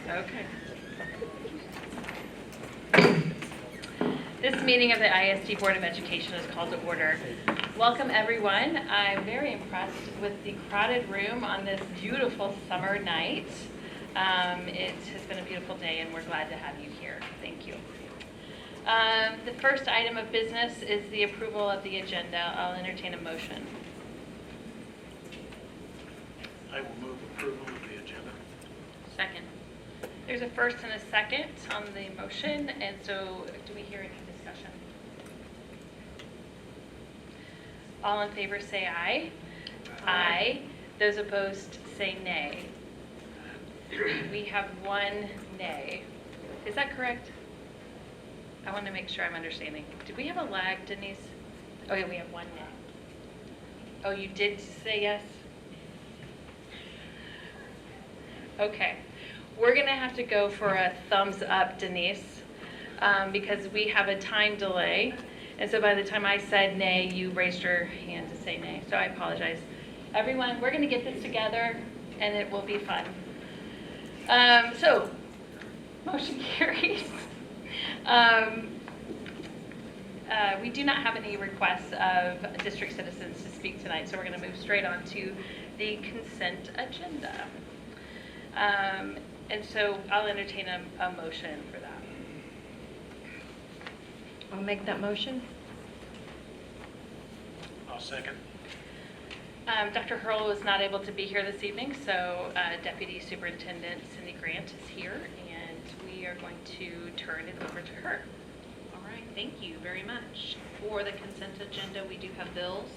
Okay. This meeting of the ISD Board of Education is called to order. Welcome, everyone. I'm very impressed with the crowded room on this beautiful summer night. It has been a beautiful day, and we're glad to have you here. Thank you. The first item of business is the approval of the agenda. I'll entertain a motion. I will move approval of the agenda. Second. There's a first and a second on the motion, and so do we hear any discussion? All in favor say aye. Aye. Those opposed say nay. We have one nay. Is that correct? I want to make sure I'm understanding. Did we have a lag, Denise? Oh, yeah, we have one nay. Oh, you did say yes? Okay. We're going to have to go for a thumbs up, Denise, because we have a time delay. And so by the time I said nay, you raised your hand to say nay. So I apologize. Everyone, we're going to get this together, and it will be fun. So, motion carries. We do not have any requests of district citizens to speak tonight, so we're going to move straight on to the consent agenda. And so I'll entertain a motion for that. I'll make that motion. I'll second. Dr. Hurl was not able to be here this evening, so Deputy Superintendent Cindy Grant is here, and we are going to turn it over to her. All right, thank you very much. For the consent agenda, we do have bills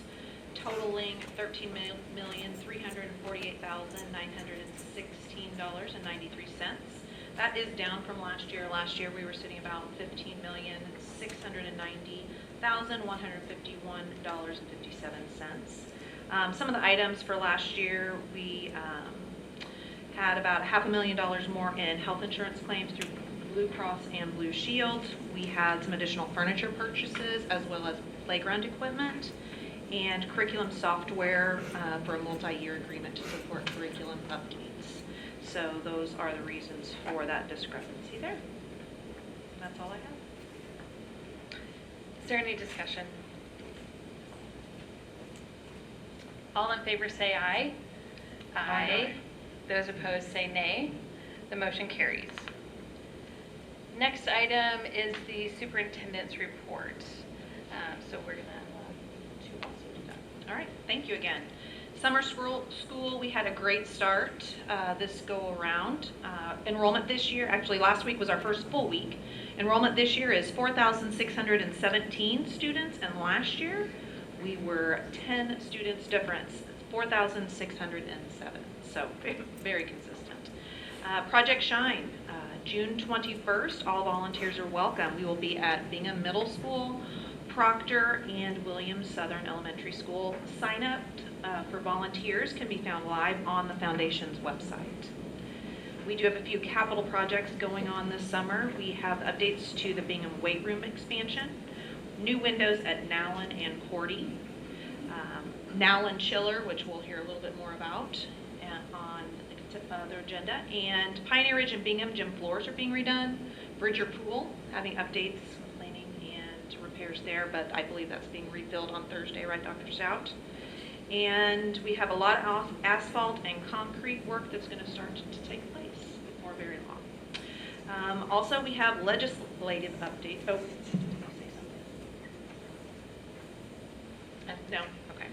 totaling $13,348,916.93. That is down from last year. Last year we were sitting about $15,690,151.57. Some of the items for last year, we had about $500,000 more in health insurance claims through Blue Cross and Blue Shield. We had some additional furniture purchases as well as playground equipment and curriculum software for a multi-year agreement to support curriculum updates. So those are the reasons for that discrepancy there. That's all I have. Is there any discussion? All in favor say aye. Aye. Those opposed say nay. The motion carries. Next item is the superintendent's report. So we're going to also do that. All right, thank you again. Summer school, we had a great start this go around. Enrollment this year, actually last week was our first full week. Enrollment this year is 4,617 students, and last year we were 10 students difference, 4,607. So very consistent. Project Shine, June 21st, all volunteers are welcome. We will be at Bingham Middle School, Proctor, and Williams Southern Elementary School. Sign up for volunteers can be found live on the Foundation's website. We do have a few capital projects going on this summer. We have updates to the Bingham weight room expansion, new windows at Nowlin and Cordy, Nowlin Chiller, which we'll hear a little bit more about on their agenda, and Pioneer Ridge and Bingham gym floors are being redone. Bridger Pool having updates, cleaning and repairs there, but I believe that's being refilled on Thursday, right, Dr. Stout? And we have a lot of asphalt and concrete work that's going to start to take place before very long. Also, we have legislative updates. Oh, did I say something? No? Okay.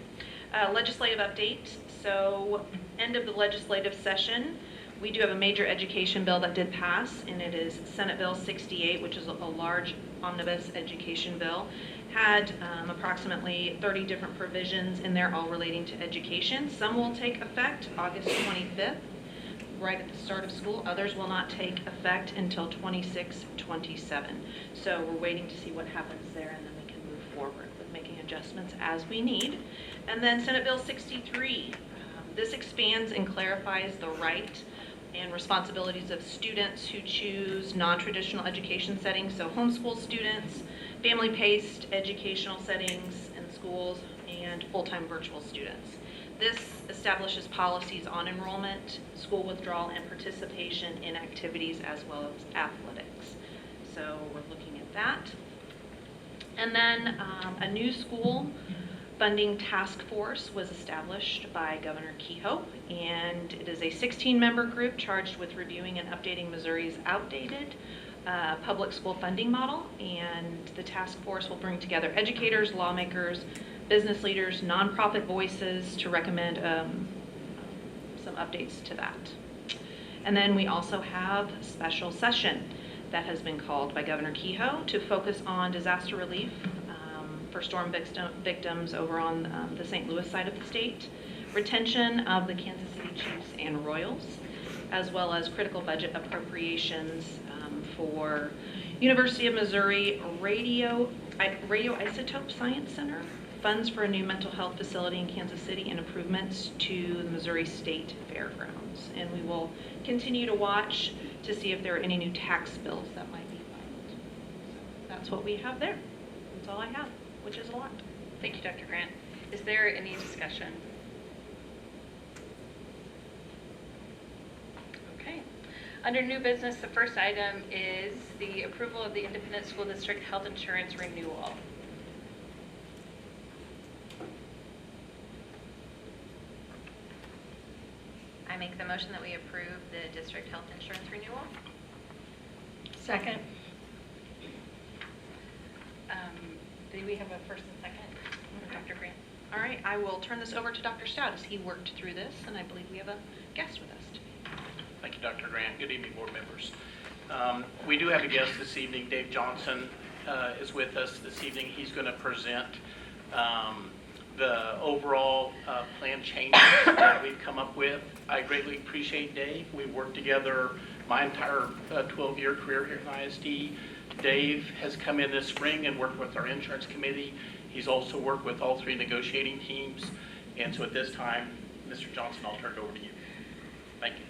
Legislative update. So, end of the legislative session, we do have a major education bill that did pass, and it is Senate Bill 68, which is a large omnibus education bill. Had approximately 30 different provisions in there, all relating to education. Some will take effect August 25th, right at the start of school. Others will not take effect until 26-27. So we're waiting to see what happens there, and then we can move forward with making adjustments as we need. And then Senate Bill 63. This expands and clarifies the right and responsibilities of students who choose non-traditional education settings, so homeschool students, family-paced educational settings in schools, and full-time virtual students. This establishes policies on enrollment, school withdrawal, and participation in activities as well as athletics. So we're looking at that. And then a new school funding task force was established by Governor Kehoe, and it is a 16-member group charged with reviewing and updating Missouri's outdated public school funding model. And the task force will bring together educators, lawmakers, business leaders, nonprofit voices to recommend some updates to that. And then we also have a special session that has been called by Governor Kehoe to focus on disaster relief for storm victims over on the St. Louis side of the state, retention of the Kansas City Chiefs and Royals, as well as critical budget appropriations for University of Missouri Radioisotope Science Center, funds for a new mental health facility in Kansas City, and improvements to the Missouri State Fairgrounds. And we will continue to watch to see if there are any new tax bills that might be filed. So that's what we have there. That's all I have, which is a lot. Thank you, Dr. Grant. Is there any discussion? Okay. Under new business, the first item is the approval of the Independent School District Health Insurance Renewal. I make the motion that we approve the district health insurance renewal. Second. Do we have a first and second? Dr. Grant? All right, I will turn this over to Dr. Stout as he worked through this, and I believe we have a guest with us today. Thank you, Dr. Grant. Good evening, board members. We do have a guest this evening. Dave Johnson is with us this evening. He's going to present the overall plan changes that we've come up with. I greatly appreciate Dave. We've worked together my entire 12-year career here at ISD. Dave has come in this spring and worked with our insurance committee. He's also worked with all three negotiating teams. And so at this time, Mr. Johnson, I'll turn it over to you. Thank you.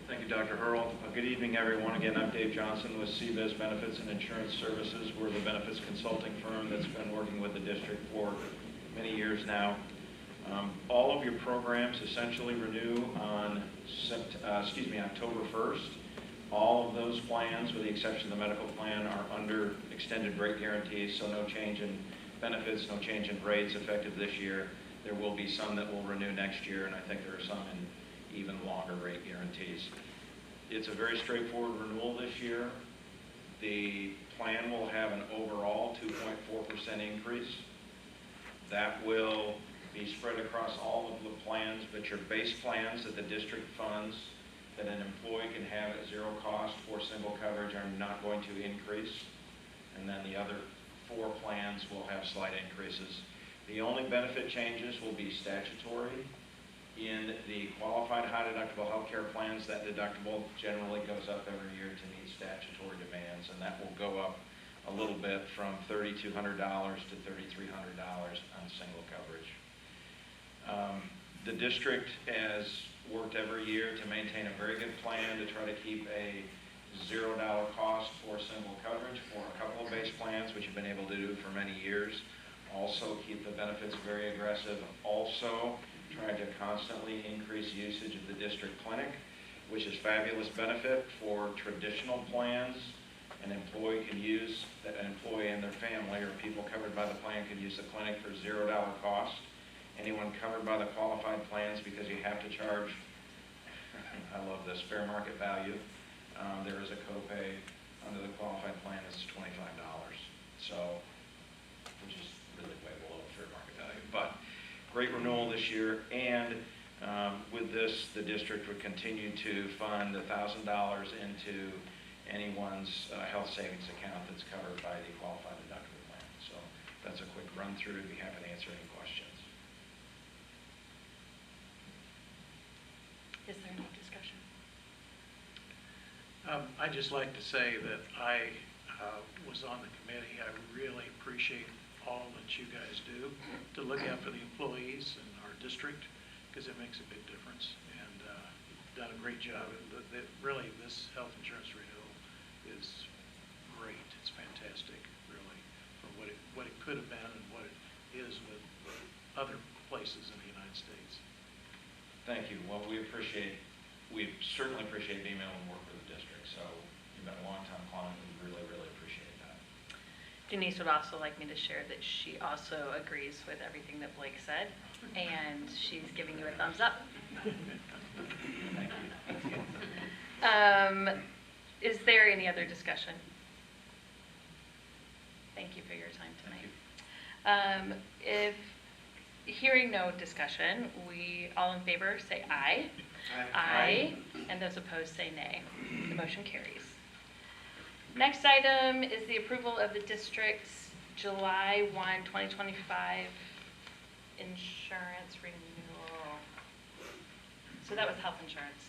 Thank you, Dr. Hurl. Good evening, everyone. Again, I'm Dave Johnson with CBIZ Benefits and Insurance Services. We're the benefits consulting firm that's been working with the district for many years now. All of your programs essentially renew on October 1st. All of those plans, with the exception of the medical plan, are under extended rate guarantees, so no change in benefits, no change in rates effective this year. There will be some that will renew next year, and I think there are some in even longer rate guarantees. It's a very straightforward renewal this year. The plan will have an overall 2.4% increase. That will be spread across all of the plans, but your base plans that the district funds that an employee can have at zero cost for single coverage are not going to increase. And then the other 4 plans will have slight increases. The only benefit changes will be statutory. In the qualified high deductible health care plans, that deductible generally goes up every year to meet statutory demands, and that will go up a little bit from $3,200 to $3,300 on single coverage. The district has worked every year to maintain a very good plan to try to keep a $0 cost for single coverage for a couple of base plans, which you've been able to do for many years. Also keep the benefits very aggressive. Also trying to constantly increase usage of the district clinic, which is fabulous benefit for traditional plans. An employee can use, that an employee and their family or people covered by the plan can use the clinic for $0 cost. Anyone covered by the qualified plans, because you have to charge, I love this, fair market value. There is a copay under the qualified plan is $25, so, which is really way below fair market value. But great renewal this year, and with this, the district would continue to fund $1,000 into anyone's health savings account that's covered by the qualified deductible plan. So that's a quick run through. I'd be happy to answer any questions. Is there any discussion? I'd just like to say that I was on the committee. I really appreciate all that you guys do to look out for the employees in our district, because it makes a big difference. And you've done a great job. Really, this health insurance renewal is great. It's fantastic, really, for what it could have been and what it is with other places in the United States. Thank you. Well, we certainly appreciate being able to work with the district. So you've been a long time client, and we really, really appreciate that. Denise would also like me to share that she also agrees with everything that Blake said, and she's giving you a thumbs up. Thank you. Is there any other discussion? Thank you for your time tonight. If hearing no discussion, we all in favor say aye. Aye. And those opposed say nay. The motion carries. Next item is the approval of the district's July 1, 2025 insurance renewal. So that was health insurance.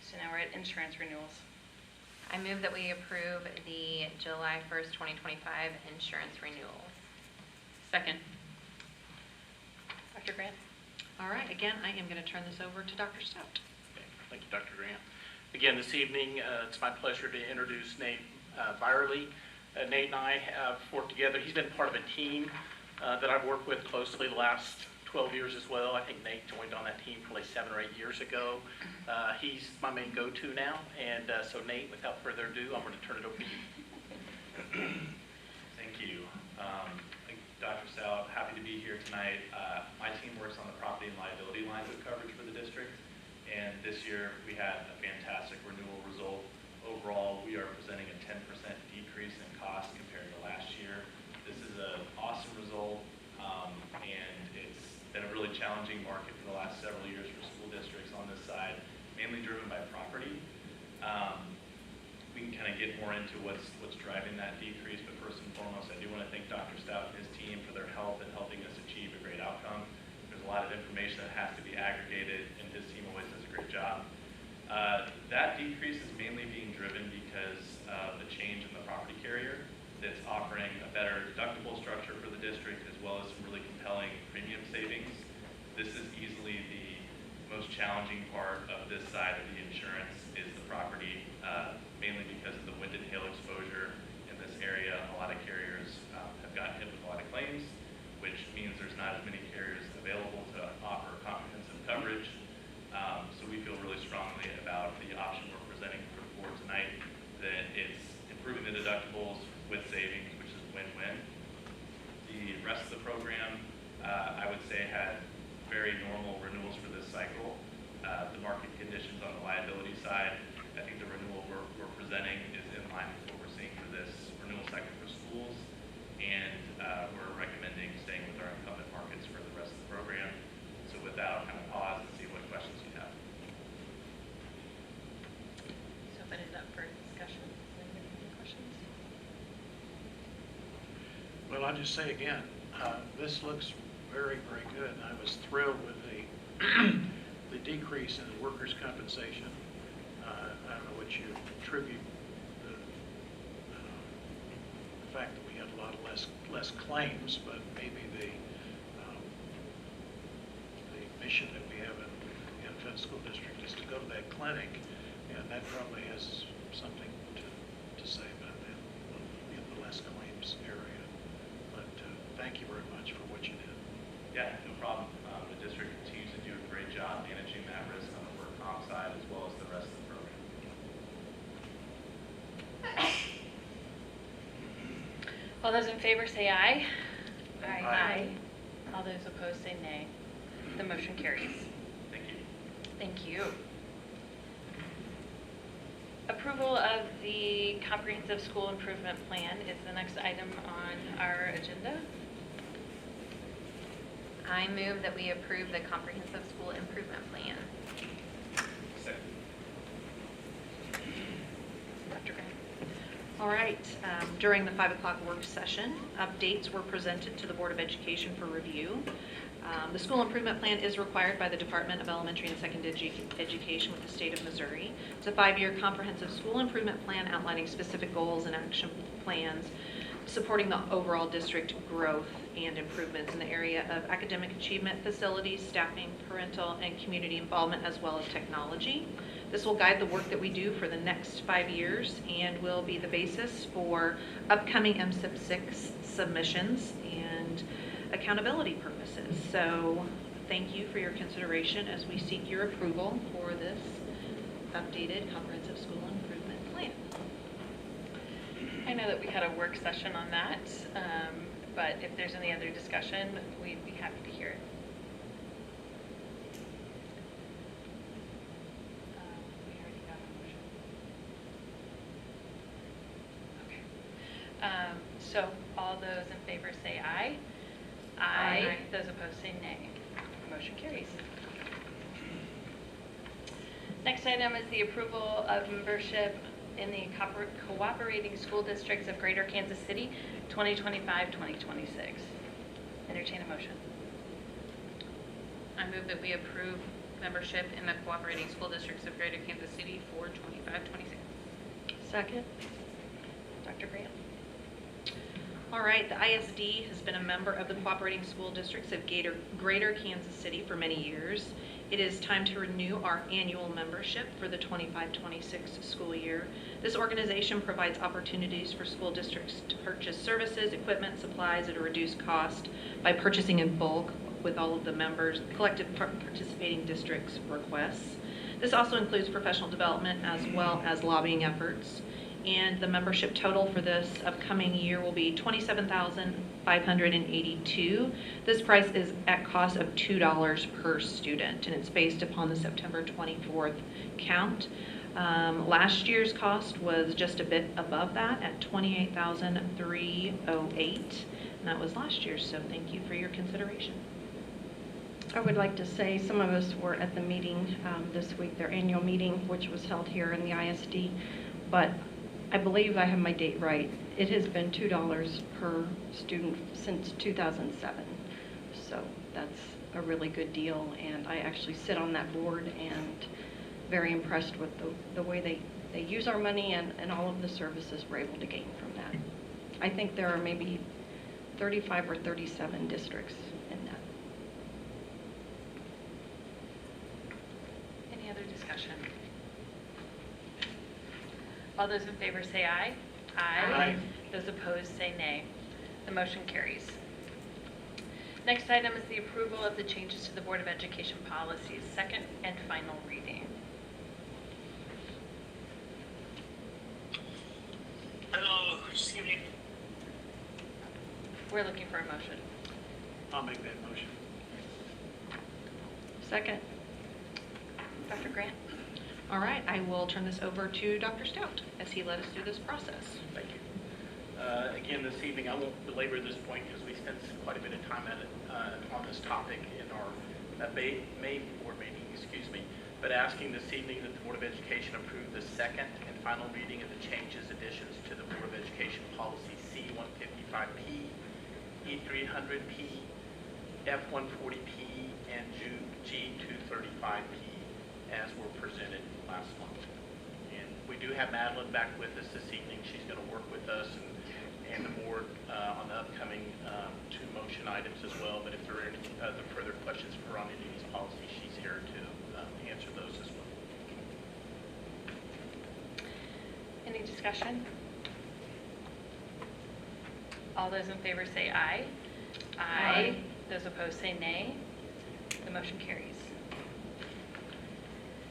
So now we're at insurance renewals. I move that we approve the July 1st, 2025 insurance renewals. Second. Dr. Grant? All right, again, I am going to turn this over to Dr. Stout. Okay, thank you, Dr. Grant. Again, this evening, it's my pleasure to introduce Nate Byerly. Nate and I have worked together. He's been part of a team that I've worked with closely the last 12 years as well. I think Nate joined on that team probably 7 or 8 years ago. He's my main go-to now, and so Nate, without further ado, I'm going to turn it over to you. Thank you. Dr. Stout, happy to be here tonight. My team works on the property and liability lines of coverage for the district, and this year we had a fantastic renewal result. Overall, we are presenting a 10% decrease in cost compared to last year. This is an awesome result, and it's been a really challenging market for the last several years for school districts on this side, mainly driven by property. We can kind of get more into what's driving that decrease, but first and foremost, I do want to thank Dr. Stout and his team for their help in helping us achieve a great outcome. There's a lot of information that has to be aggregated, and his team always does a great job. That decrease is mainly being driven because of the change in the property carrier that's offering a better deductible structure for the district, as well as some really compelling premium savings. This is easily the most challenging part of this side of the insurance is the property, mainly because of the wind and hail exposure in this area. A lot of carriers have gotten hit with a lot of claims, which means there's not as many carriers available to offer comprehensive coverage. So we feel really strongly about the option we're presenting for the board tonight, that it's improving the deductibles with savings, which is win-win. The rest of the program, I would say, had very normal renewals for this cycle. The market conditions on the liability side, I think the renewal we're presenting is in line with what we're seeing for this renewal cycle for schools, and we're recommending staying with our incumbent markets for the rest of the program. So with that, I'll kind of pause and see what questions you have. So open it up for discussion. Does anybody have any questions? Well, I'll just say again, this looks very, very good. I was thrilled with the the decrease in the workers' compensation. I don't know what you attribute the fact that we had a lot of less claims, but maybe the mission that we have in Fenton School District is to go to that clinic, and that probably has something to say about that in the less claims area. But thank you very much for what you did. Yeah, no problem. The district continues to do a great job managing that risk on the work comp side as well as the rest of the program. All those in favor say aye. Aye. All those opposed say nay. The motion carries. Thank you. Thank you. Approval of the comprehensive school improvement plan is the next item on our agenda. I move that we approve the comprehensive school improvement plan. Second. Dr. Grant? All right, during the 5 o'clock work session, updates were presented to the Board of Education for review. The school improvement plan is required by the Department of Elementary and Secondary Education with the state of Missouri. It's a 5-year comprehensive school improvement plan outlining specific goals and action plans supporting the overall district growth and improvements in the area of academic achievement, facilities, staffing, parental and community involvement, as well as technology. This will guide the work that we do for the next 5 years and will be the basis for upcoming MSIP 6 submissions and accountability purposes. So thank you for your consideration as we seek your approval for this updated comprehensive school improvement plan. I know that we had a work session on that, but if there's any other discussion, we'd be happy to hear it. We already got a motion. Okay. So all those in favor say aye. Aye. Those opposed say nay. Motion carries. Next item is the approval of membership in the Cooperating School Districts of Greater Kansas City, 2025-2026. Entertain a motion. I move that we approve membership in the Cooperating School Districts of Greater Kansas City for 25-26. Second. Dr. Grant. All right, the ISD has been a member of the Cooperating School Districts of Greater Kansas City for many years. It is time to renew our annual membership for the 25-26 school year. This organization provides opportunities for school districts to purchase services, equipment, supplies at a reduced cost by purchasing in bulk with all of the members, collective participating districts' requests. This also includes professional development as well as lobbying efforts. And the membership total for this upcoming year will be $27,582. This price is at cost of $2 per student, and it's based upon the September 24th count. Last year's cost was just a bit above that at $28,308, and that was last year's, so thank you for your consideration. I would like to say some of us were at the meeting this week, their annual meeting, which was held here in the ISD, but I believe I have my date right. It has been $2 per student since 2007. So that's a really good deal, and I actually sit on that board and very impressed with the way they use our money and all of the services we're able to gain from that. I think there are maybe 35 or 37 districts in that. Any other discussion? All those in favor say aye. Aye. Those opposed say nay. The motion carries. Next item is the approval of the changes to the Board of Education policies, second and final reading. Hello, excuse me. We're looking for a motion. I'll make that motion. Second. Dr. Grant? All right, I will turn this over to Dr. Stout as he led us through this process. Thank you. Again, this evening, I won't belabor this point because we spent quite a bit of time on this topic in our May board meeting, but asking this evening that the Board of Education approve the second and final reading of the changes, additions to the Board of Education policy C-155P, E-300P, F-140P, and G-235P as were presented last month. And we do have Madeline back with us this evening. She's going to work with us and the board on the upcoming two motion items as well. But if there are any other further questions for her on any of these policies, she's here to answer those as well. Any discussion? All those in favor say aye. Aye. Those opposed say nay. The motion carries.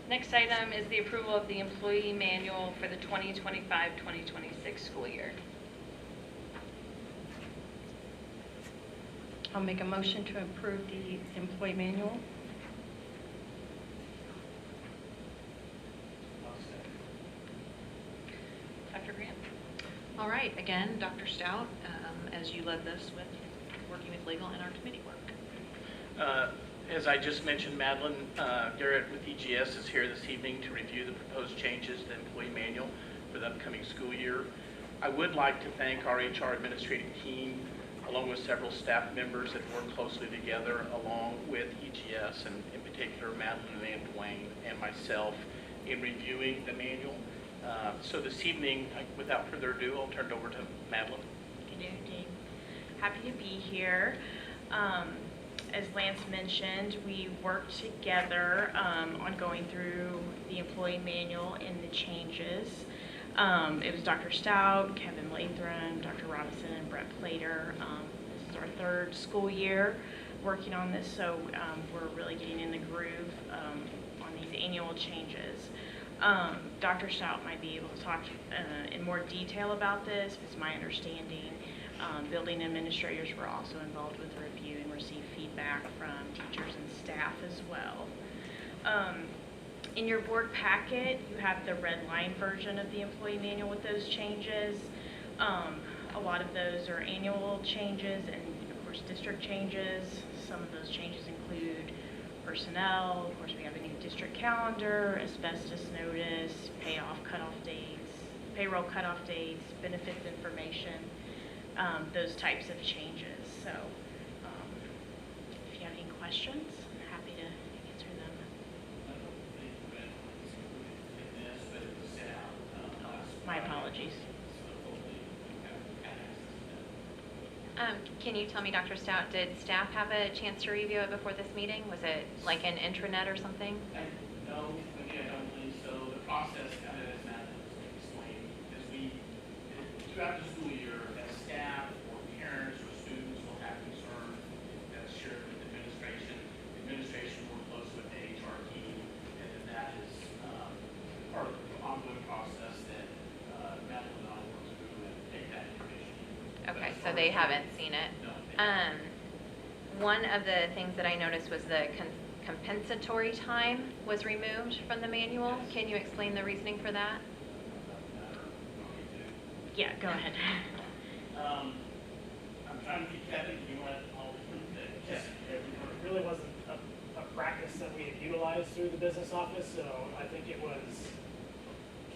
Next item is the approval of the employee manual for the 2025-2026 school year. I'll make a motion to approve the employee manual. Dr. Grant? All right, again, Dr. Stout, as you led this with working with legal and our committee work. As I just mentioned, Madeline Garrett with EGS is here this evening to review the proposed changes to the employee manual for the upcoming school year. I would like to thank our HR administrative team, along with several staff members that work closely together, along with EGS, and in particular Madeline and Dwayne and myself, in reviewing the manual. So this evening, without further ado, I'll turn it over to Madeline. Good evening. Happy to be here. As Lance mentioned, we worked together on going through the employee manual and the changes. It was Dr. Stout, Kevin Lathram, Dr. Robinson, and Brett Plater. This is our third school year working on this, so we're really getting in the groove on these annual changes. Dr. Stout might be able to talk in more detail about this. It's my understanding. Building administrators were also involved with the review and received feedback from teachers and staff as well. In your board packet, you have the red line version of the employee manual with those changes. A lot of those are annual changes and, of course, district changes. Some of those changes include personnel. Of course, we have a new district calendar, asbestos notice, payroll cutoff dates, benefits information, those types of changes. So if you have any questions, I'm happy to answer them. My apologies. Can you tell me, Dr. Stout, did staff have a chance to review it before this meeting? Was it like an intranet or something? No, again, I don't believe so. The process kind of, as Matt explained, is we, throughout the school year, as staff or parents or students will have concerns that's shared with administration. Administration works closely with the HR team, and then that is part of the ongoing process that Matt and I work through and take that information. Okay, so they haven't seen it. No. One of the things that I noticed was the compensatory time was removed from the manual. Can you explain the reasoning for that? Yeah, go ahead. I'm trying to keep Kevin, do you want to, it really wasn't a practice that we had utilized through the business office, so I think it was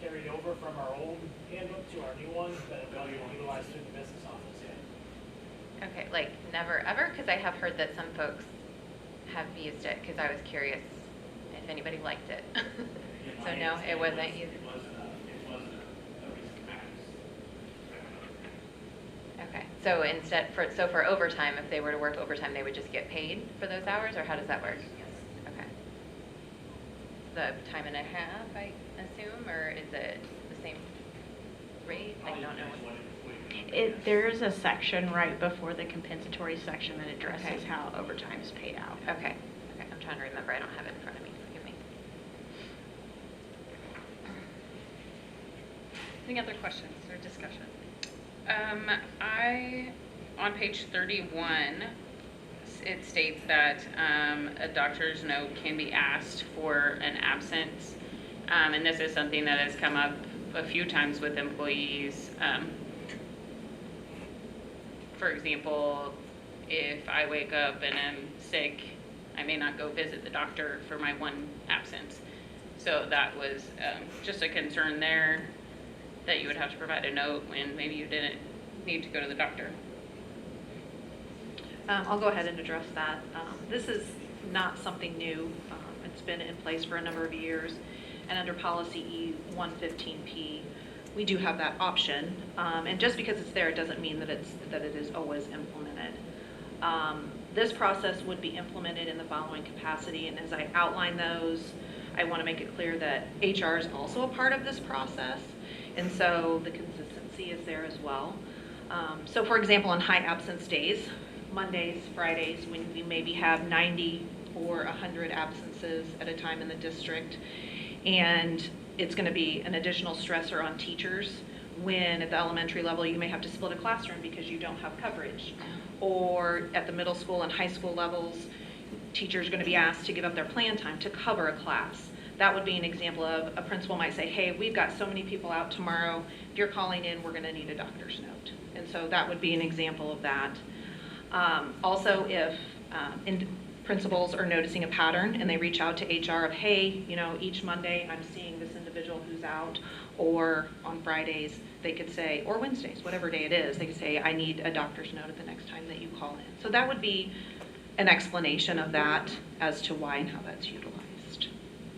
carried over from our old handbook to our new one, but it wasn't utilized through the business office yet. Okay, like never ever? Because I have heard that some folks have used it, because I was curious if anybody liked it. So no, it wasn't used. It wasn't a recent practice. Okay, so instead, for overtime, if they were to work overtime, they would just get paid for those hours, or how does that work? Okay. The time and a half, I assume, or is it the same rate? I don't know. There's a section right before the compensatory section that addresses Okay. how overtime is paid out. Okay, I'm trying to remember, I don't have it in front of me, forgive me. Any other questions or discussion? On page 31, it states that a doctor's note can be asked for an absence. And this is something that has come up a few times with employees. For example, if I wake up and I'm sick, I may not go visit the doctor for my one absence. So that was just a concern there, that you would have to provide a note when maybe you didn't need to go to the doctor. I'll go ahead and address that. This is not something new. It's been in place for a number of years. And under policy E115P, we do have that option. And just because it's there, it doesn't mean that it is always implemented. This process would be implemented in the following capacity. And as I outline those, I want to make it clear that HR is also a part of this process. And so the consistency is there as well. So for example, on high absence days, Mondays, Fridays, when we maybe have 90 or 100 absences at a time in the district, and it's going to be an additional stressor on teachers when at the elementary level you may have to split a classroom because you don't have coverage, or at the middle school and high school levels, teachers are going to be asked to give up their plan time to cover a class. That would be an example of a principal might say, hey, we've got so many people out tomorrow, if you're calling in, we're going to need a doctor's note. And so that would be an example of that. Also, if principals are noticing a pattern and they reach out to HR of, hey, each Monday I'm seeing this individual who's out, or on Fridays they could say, or Wednesdays, whatever day it is, they could say, I need a doctor's note at the next time that you call in. So that would be an explanation of that as to why and how that's utilized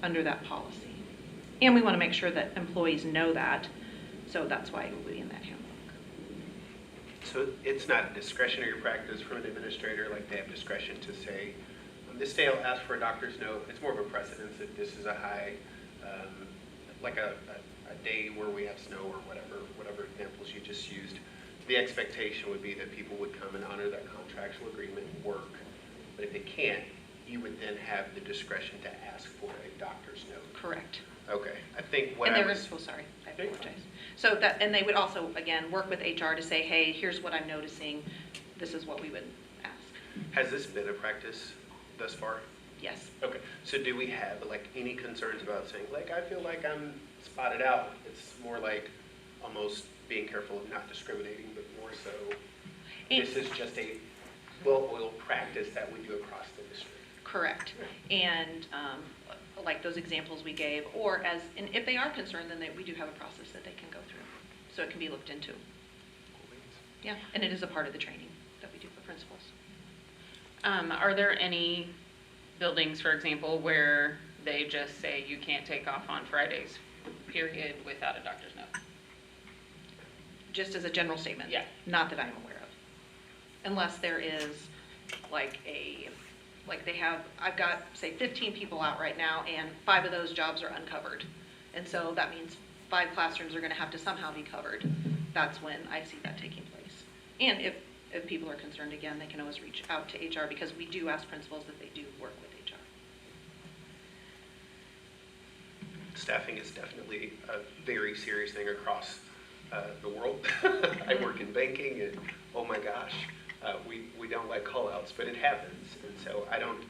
under that policy. And we want to make sure that employees know that, so that's why it will be in that handbook. So it's not a discretionary practice from an administrator, like they have discretion to say, this day I'll ask for a doctor's note. It's more of a precedence that this is a high, like a day where we have snow or whatever examples you just used. The expectation would be that people would come and honor that contractual agreement and work but if they can't, you would then have the discretion to ask for a doctor's note. Correct. Okay, I think what And I they were, was, oh, sorry, I apologize. So that, and they would also, again, work with HR to say, hey, here's what I'm noticing, this is what we would ask. has this been a practice thus far? Yes. Okay, so do we have like any concerns about saying, like, I feel like I'm spotted out? It's more like almost being careful of not discriminating, but more so, this is just a well-oiled practice that we do across the district. Correct. And like those examples we gave, or as, and if they are concerned, then we do have a process that they can go through. So it can be looked into. Yeah, and it is a part of the training that we do for principals. Are there any buildings, for example, where they just say you can't take off on Fridays, period, without a doctor's note? Just as a general statement? Yeah. Not that I'm aware of. Unless there is like they have, I've got, say, 15 people out right now, and 5 of those jobs are uncovered. And so that means 5 classrooms are going to have to somehow be covered. That's when I see that taking place. And if people are concerned, again, they can always reach out to HR, because we do ask principals that they do work with HR. Staffing is definitely a very serious thing across the world. I work in banking, and oh my gosh, we don't like call-outs, but it happens. And so I don't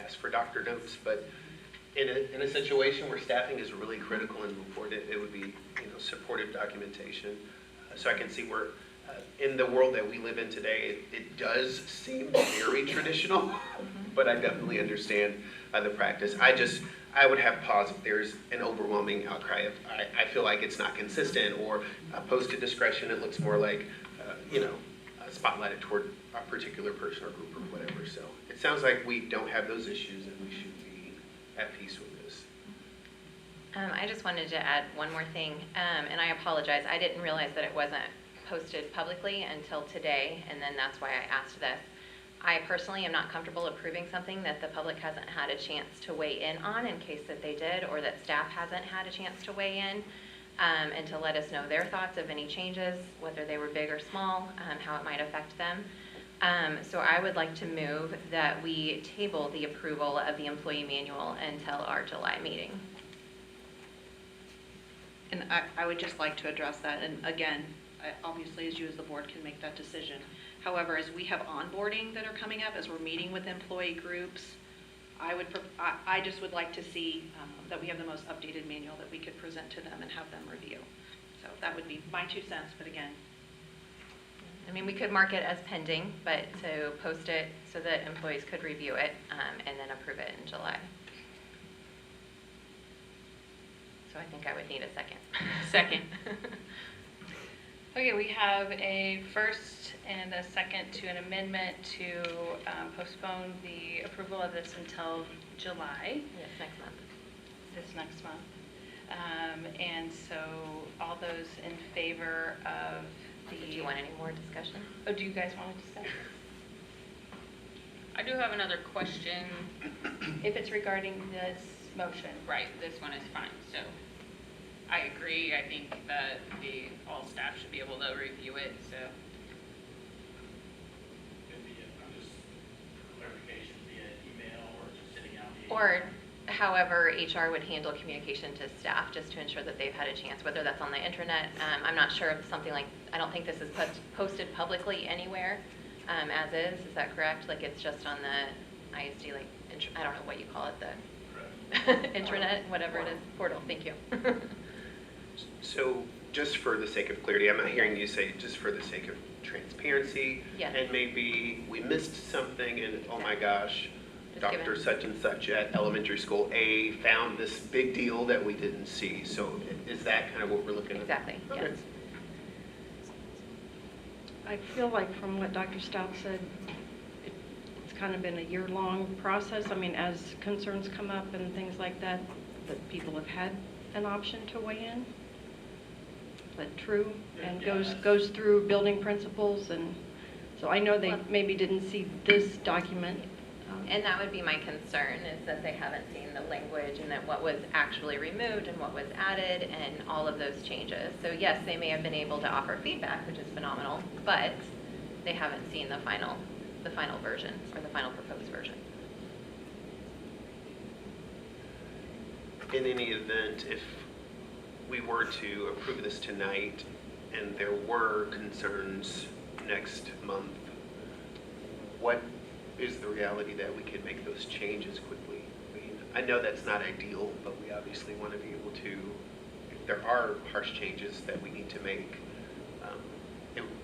ask for doctor notes, but in a situation where staffing is really critical and important, it would be supportive documentation. So I can see where in the world that we live in today, it does seem very traditional, but I definitely understand the practice. I would have pause if there's an overwhelming outcry. If I feel like it's not consistent, or posted discretion, it looks more like, spotlighted toward a particular person or group or whatever. So it sounds like we don't have those issues, and we should be at peace with this. I just wanted to add one more thing, and I apologize. I didn't realize that it wasn't posted publicly until today, and then that's why I asked this. I personally am not comfortable approving something that the public hasn't had a chance to weigh in on, in case that they did, or that staff hasn't had a chance to weigh in, and to let us know their thoughts of any changes, whether they were big or small, how it might affect them. So I would like to move that we table the approval of the employee manual until our July meeting. And I would just like to address that, and again, obviously, as you as the board can make that decision. However, as we have onboarding that are coming up, as we're meeting with employee groups, I just would like to see that we have the most updated manual that we could present to them and have them review. So that would be my 2 cents, but again. I mean, we could mark it as pending, but to post it so that employees could review it and then approve it in July. So I think I would need a second. Second. Okay, we have a first and a second to an amendment to postpone the approval of this until July, Yes, next month. this next month. And so all those in favor of the... Do you want any more discussion? Oh, do you guys want to discuss? I do have another question. If it's regarding this motion. Right, this one is fine, so I agree. I think that all staff should be able to review it, so. Maybe, just for clarification, via email or just sitting out the. Or however HR would handle communication to staff, just to ensure that they've had a chance, whether that's on the intranet. I'm not sure if something like, I don't think this is posted publicly anywhere as is. Is that correct? Like it's just on the ISD, like, I don't know what you call it, the intranet, whatever it is, portal. Thank you. So just for the sake of clarity, I'm not hearing you say just for the sake of transparency. Yes. And maybe we missed something, and oh my gosh, Just Dr. given- such and such at elementary school A found this big deal that we didn't see. So is that kind of what we're looking at? Exactly, Okay. yes. I feel like from what Dr. Stout said, it's kind of been a year-long process. I mean, as concerns come up and things like that, that people have had an option to weigh in. But true, and goes through building principles, and so I know they maybe didn't see this document. And that would be my concern, is that they haven't seen the language and that what was actually removed and what was added and all of those changes. So yes, they may have been able to offer feedback, which is phenomenal, but they haven't seen the final the final version or the final proposed version. In any event, if we were to approve this tonight and there were concerns next month, what is the reality that we can make those changes quickly? I mean, I know that's not ideal, but we obviously want to be able to, if there are harsh changes that we need to make,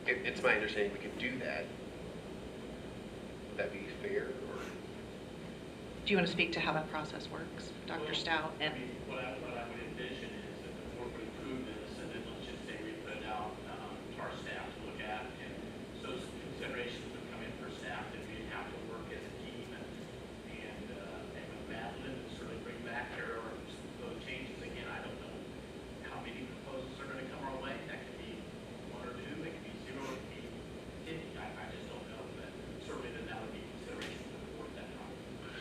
it's my understanding we can do that. Would that be fair? Or? Do you want to speak to how that process works, Dr. Stout? I mean, what I would envision is that the board would approve this, and then let's just say we put it out to our staff to look at, and so some considerations would come in for staff, that we'd have to work as a team, and with Madeline, and certainly bring back her or those changes again. I don't know how many proposals are going to come our way. That could be 1 or 2, it could be 0, it could be 50. I just don't know, but certainly then that would be consideration for the board at that time.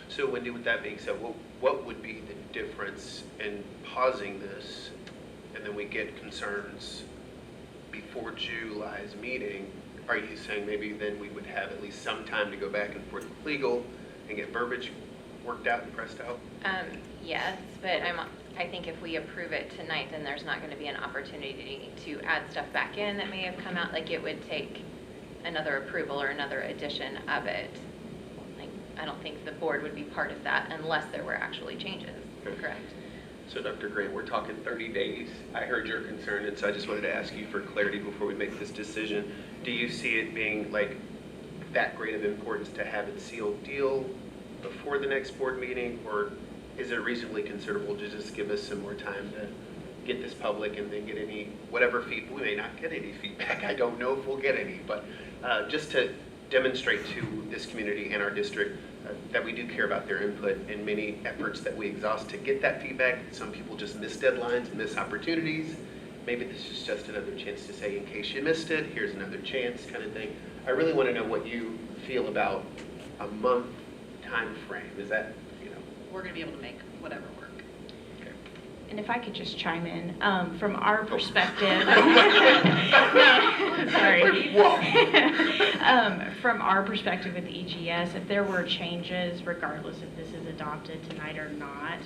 So Wendy, with that being said, what would be the difference in pausing this and then we get concerns before July's meeting? Are you saying maybe then we would have at least some time to go back and forth with legal and get verbiage worked out and pressed out? Yes, but I think if we approve it tonight, then there's not going to be an opportunity to add stuff back in that may have come out. Like, it would take another approval or another edition of it. Like, I don't think the board would be part of that unless there were actually changes, correct? So Dr. Grant, we're talking 30 days. I heard your concern, and so I just wanted to ask you for clarity before we make this decision. Do you see it being like that great of importance to have it sealed deal before the next board meeting, or is it reasonably considerable to just give us some more time to get this public and then get any, whatever feedback? We may not get any feedback. I don't know if we'll get any, but just to demonstrate to this community and our district that we do care about their input in many efforts that we exhaust to get that feedback. Some people just miss deadlines, miss opportunities. Maybe this is just another chance to say, in case you missed it, here's another chance kind of thing. I really want to know what you feel about a month time frame. Is that, We're going to be able to make whatever work. And if I could just chime in, from our perspective, sorry. From our perspective with EGS, if there were changes, regardless if this is adopted tonight or not,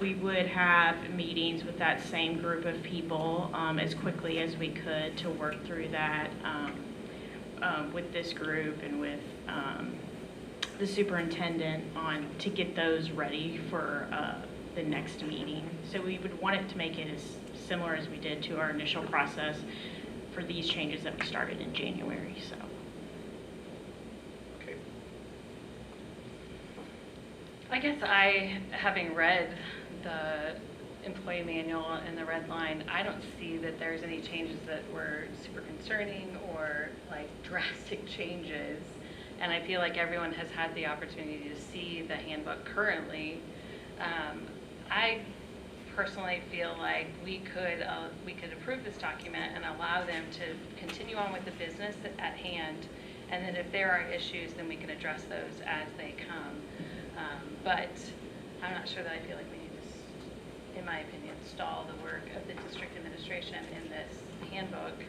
we would have meetings with that same group of people as quickly as we could to work through that with this group and with the superintendent to get those ready for the next meeting. So we would want it to make it as similar as we did to our initial process for these changes that we started in January, so. Okay. I guess having read the employee manual and the red line, I don't see that there's any changes that were super concerning or like drastic changes. And I feel like everyone has had the opportunity to see the handbook currently. I personally feel like we could approve this document and allow them to continue on with the business at hand, and then if there are issues, then we can address those as they come. But I'm not sure that I feel like we need to, in my opinion, stall the work of the district administration in this handbook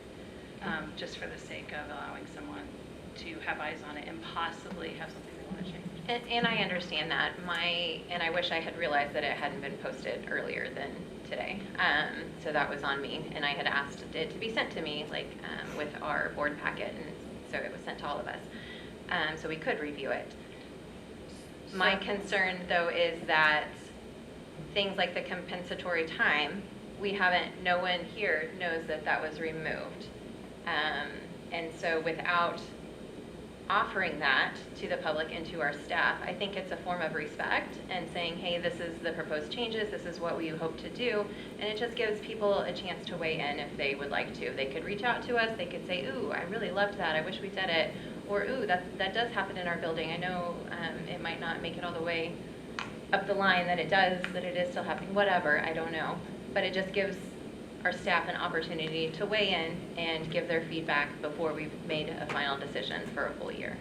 just for the sake of allowing someone to have eyes on it and possibly have something they want to change. And I understand that. And I wish I had realized that it hadn't been posted earlier than today. So that was on me. And I had asked it to be sent to me, with our board packet. And so it was sent to all of us. So we could review it. My concern, though, is that things like the compensatory time, no one here knows that that was removed. And so without offering that to the public and to our staff, I think it's a form of respect and saying, hey, this is the proposed changes, this is what we hope to do, and it just gives people a chance to weigh in if they would like to. They could reach out to us, they could say, ooh, I really loved that, I wish we did it, or ooh, that does happen in our building. I know it might not make it all the way up the line that it is still happening, whatever, I don't know. But it just gives our staff an opportunity to weigh in and give their feedback before we've made a final decision for a full year.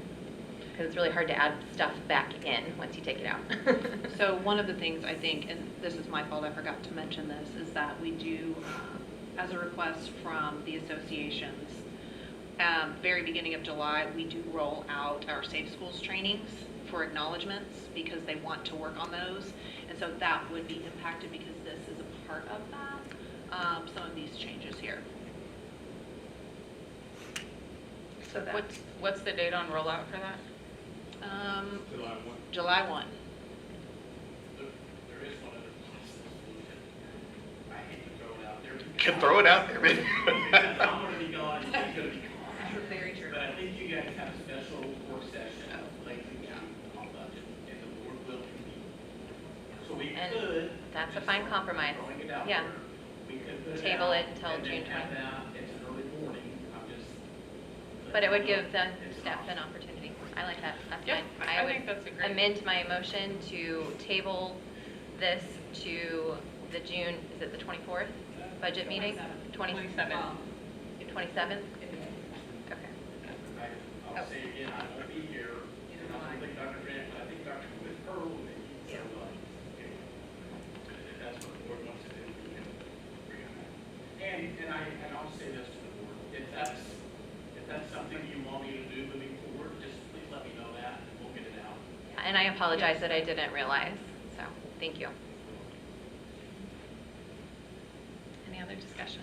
Because it's really hard to add stuff back in once you take it out. So one of the things I think, and this is my fault, I forgot to mention this, is that we do, as a request from the associations, very beginning of July, we do roll out our Safe Schools trainings for acknowledgements because they want to work on those. And so that would be impacted because this is a part of that, some of these changes here. So that, What's the date on rollout for that? July 1. There is one other solution. I hate to throw it out there. Can throw it out there, man. Because I'm gonna be gone, he's gonna be gone. Very true. But I think you guys have a special work session late in June on budget, and the board will convene. So we And could. that's a fine compromise. Throwing it out Yeah. there, we could put Table out it until and then June have 20th. that, it's an early morning, I'm just. But it would give the It's staff an an opportunity. I like that. That's Yeah, fine. I would think that's a great- amend my motion to table this to the June, is it the 24th budget meeting? 27th. 27th? Okay. I'll say again, I won't be here, and I don't think Dr. Grant, but I think Dr. With Pearl will be. So, if that's what the board wants to do, we can bring it back. And I'll say this to the board, if that's something you want me to do moving forward, just please let me know that, and we'll get it out. And I apologize that I didn't realize, so thank you. Any other discussion?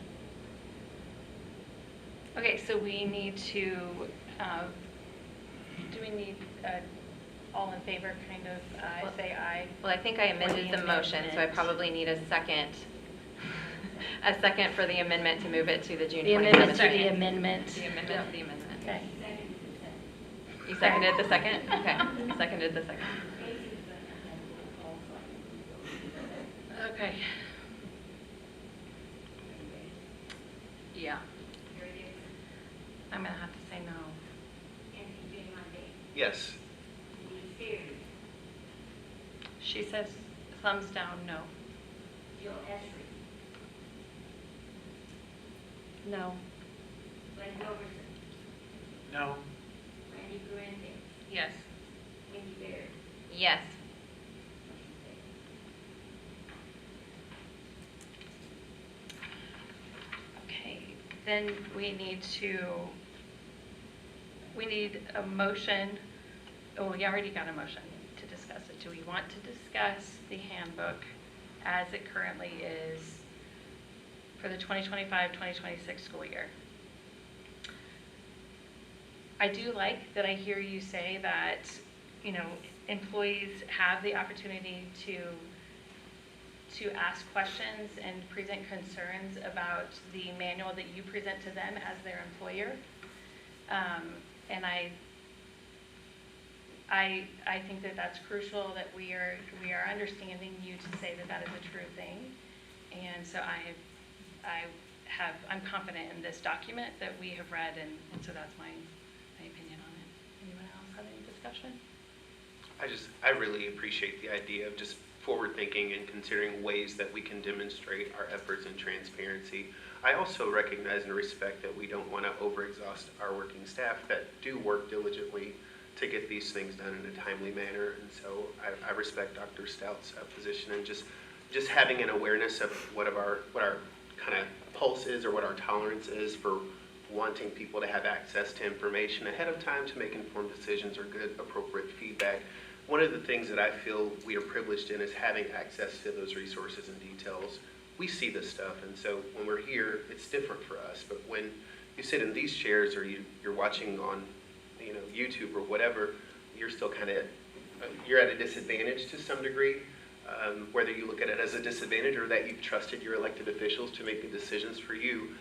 okay, so we need to, do we need, all in favor, kind of, Well- say aye? Well, I think I amended the motion, so I probably need a second, a second for the amendment to move it to the June 27th. The amendment to the meeting. amendment. The amendment to the amendment. Okay. You seconded the second? Okay, seconded the second. Okay. Yeah. I'm gonna have to say no. Yes. She says thumbs down, no. No. No, Yes. Yes. Okay, then we need a motion, oh, we already got a motion to discuss it. Do we want to discuss the handbook as it currently is for the 2025-2026 school year? I do like that I hear you say that, you know, employees have the opportunity to ask questions and present concerns about the manual that you present to them as their employer. And I think that that's crucial, that we are understanding you to say that that is a true thing. And so I'm confident in this document that we have read, and so that's my opinion on it. Anyone else have any discussion? I really appreciate the idea of just forward thinking and considering ways that we can demonstrate our efforts and transparency. I also recognize and respect that we don't want to overexhaust our working staff that do work diligently to get these things done in a timely manner. And so I respect Dr. Stout's position, and just having an awareness of what our kind of pulse is, or what our tolerance is for wanting people to have access to information ahead of time to make informed decisions or good, appropriate feedback. One of the things that I feel we are privileged in is having access to those resources and details. We see this stuff, and so when we're here, it's different for us. But when you sit in these chairs, or you're watching on, YouTube or whatever, you're still kind of you're at a disadvantage to some degree. Whether you look at it as a disadvantage or that you've trusted your elected officials to make the decisions for you,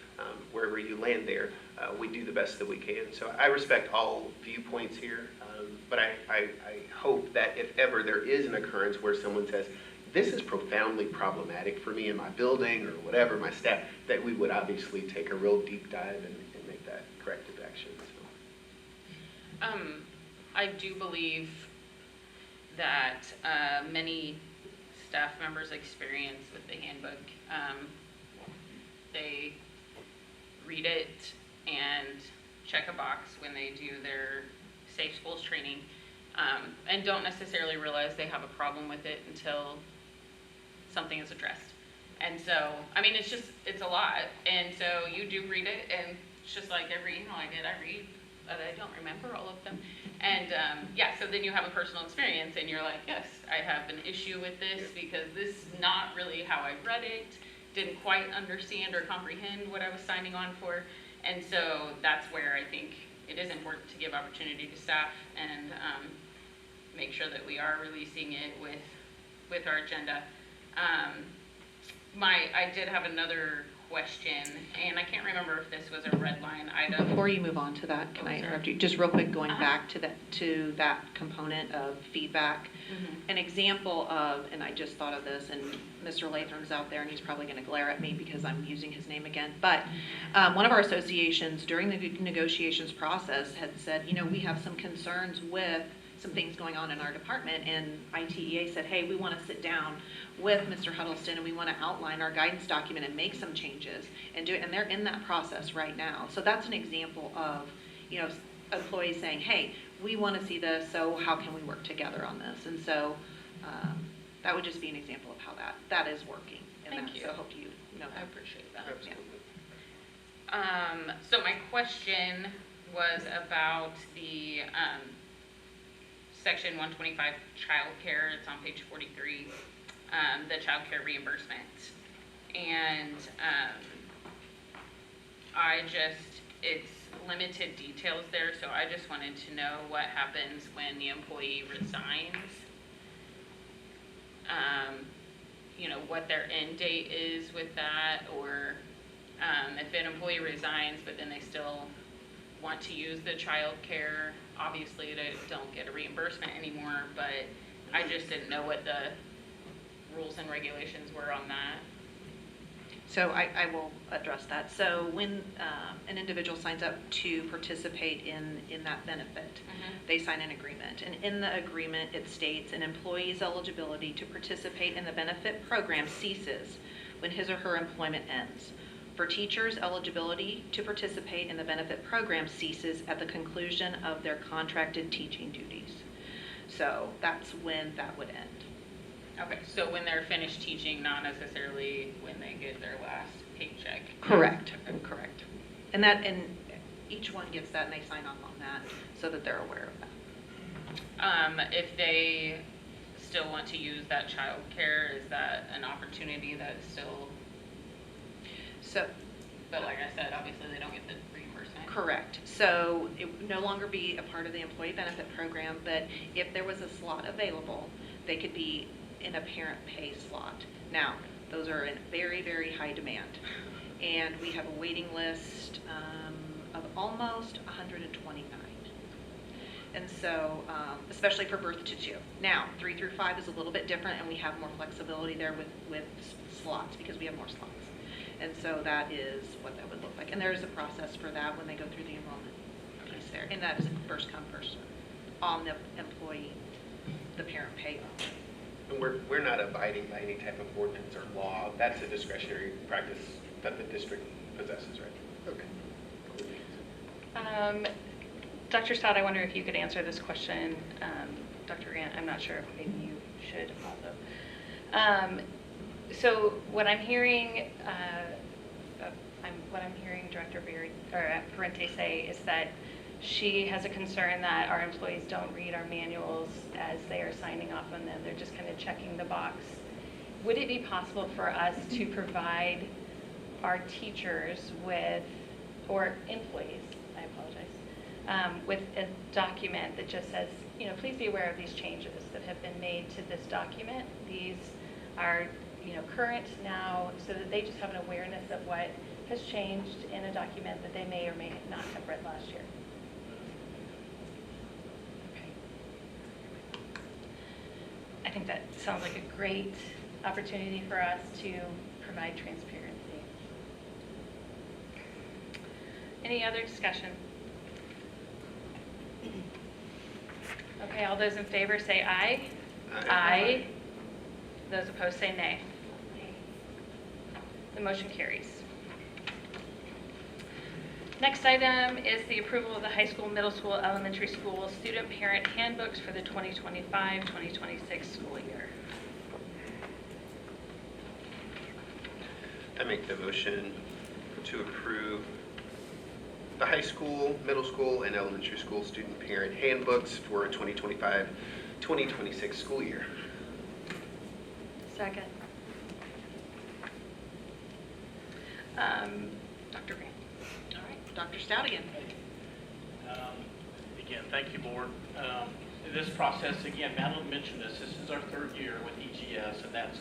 wherever you land there, we do the best that we can. So I respect all viewpoints here, but I hope that if ever there is an occurrence where someone says, this is profoundly problematic for me in my building or whatever, my staff, that we would obviously take a real deep dive and make that corrective action. So. I do believe that many staff members' experience with the handbook, they read it and check a box when they do their Safe Schools training, and don't necessarily realize they have a problem with it until something is addressed. And so, I mean, it's a lot. And so you do read it and it's just like every email I get, I read, but I don't remember all of them. And, yeah, so then you have a personal experience and you're like, yes, I have an issue with this because this is not really how I read it, didn't quite understand or comprehend what I was signing on for. And so that's where I think it is important to give opportunity to staff and make sure that we are releasing it with our agenda. I did have another question, and I can't remember if this was a red line item. Before you move on to that, can I interrupt you? Just real quick, going back to that component of feedback. An example of, and I just thought of this, and Mr. Latham's out there, and he's probably going to glare at me because I'm using his name again, but one of our associations during the negotiations process had said, we have some concerns with some things going on in our department, and ITEA said, hey, we want to sit down with Mr. Huddleston and we want to outline our guidance document and make some changes and do it, and they're in that process right now. So that's an example of, employees saying, hey, we want to see this, so how can we work together on this? And so that would just be an example of how that is working. Thank you. So I hope you know that. I appreciate that. Absolutely. So my question was about the Section 125 childcare. It's on page 43, the childcare reimbursement. And it's limited details there, so I just wanted to know what happens when the employee resigns. What their end date is with that, or if an employee resigns but then they still want to use the child care, obviously they don't get a reimbursement anymore, but I just didn't know what the rules and regulations were on that. So I will address that. So when an individual signs up to participate in that benefit, they sign an agreement. And in the agreement, it states an employee's eligibility to participate in the benefit program ceases when his or her employment ends. For teachers, eligibility to participate in the benefit program ceases at the conclusion of their contracted teaching duties. So that's when that would end. Okay, so when they're finished teaching, not necessarily when they get their last paycheck. Correct, correct. And each one gets that and they sign off on that so that they're aware of that. If they still want to use that child care, is that an opportunity that is still? But like I said, obviously they don't get the reimbursement. Correct. So it would no longer be a part of the employee benefit program, but if there was a slot available, they could be in a parent pay slot. Now, those are in very, very high demand. And we have a waiting list of almost 129. And so, especially for birth to 2. Now, 3 through 5 is a little bit different, and we have more flexibility there with slots because we have more slots. And so that is what that would look like. And there is a process for that when they go through the enrollment piece there. And that is first come, first served on the employee, the parent pay. And we're not abiding by any type of ordinance or law. That's a discretionary practice that the district possesses, right? Okay. Dr. Stott, I wonder if you could answer this question. Dr. Grant, I'm not sure if maybe you should also. So what I'm hearing, Director Parente say is that she has a concern that our employees don't read our manuals as they are signing off on them. They're just kind of checking the box. Would it be possible for us to provide our teachers with, or employees, I apologize, with a document that just says, please be aware of these changes that have been made to this document. These are, current now, so that they just have an awareness of what has changed in a document that they may or may not have read last year. I think that sounds like a great opportunity for us to provide transparency. Any other discussion? Okay, all those in favor say aye. Aye. Those opposed say nay. The motion carries. Next item is the approval of the high school, middle school, elementary school student parent handbooks for the 2025-2026 school year. I make the motion to approve the high school, middle school, and elementary school student parent handbooks for 2025-2026 school year. Second. Dr. Grant. All right, Dr. Stout again. Again, thank you, Board. This process, again, Madeline mentioned this is our third year with EGS, and that's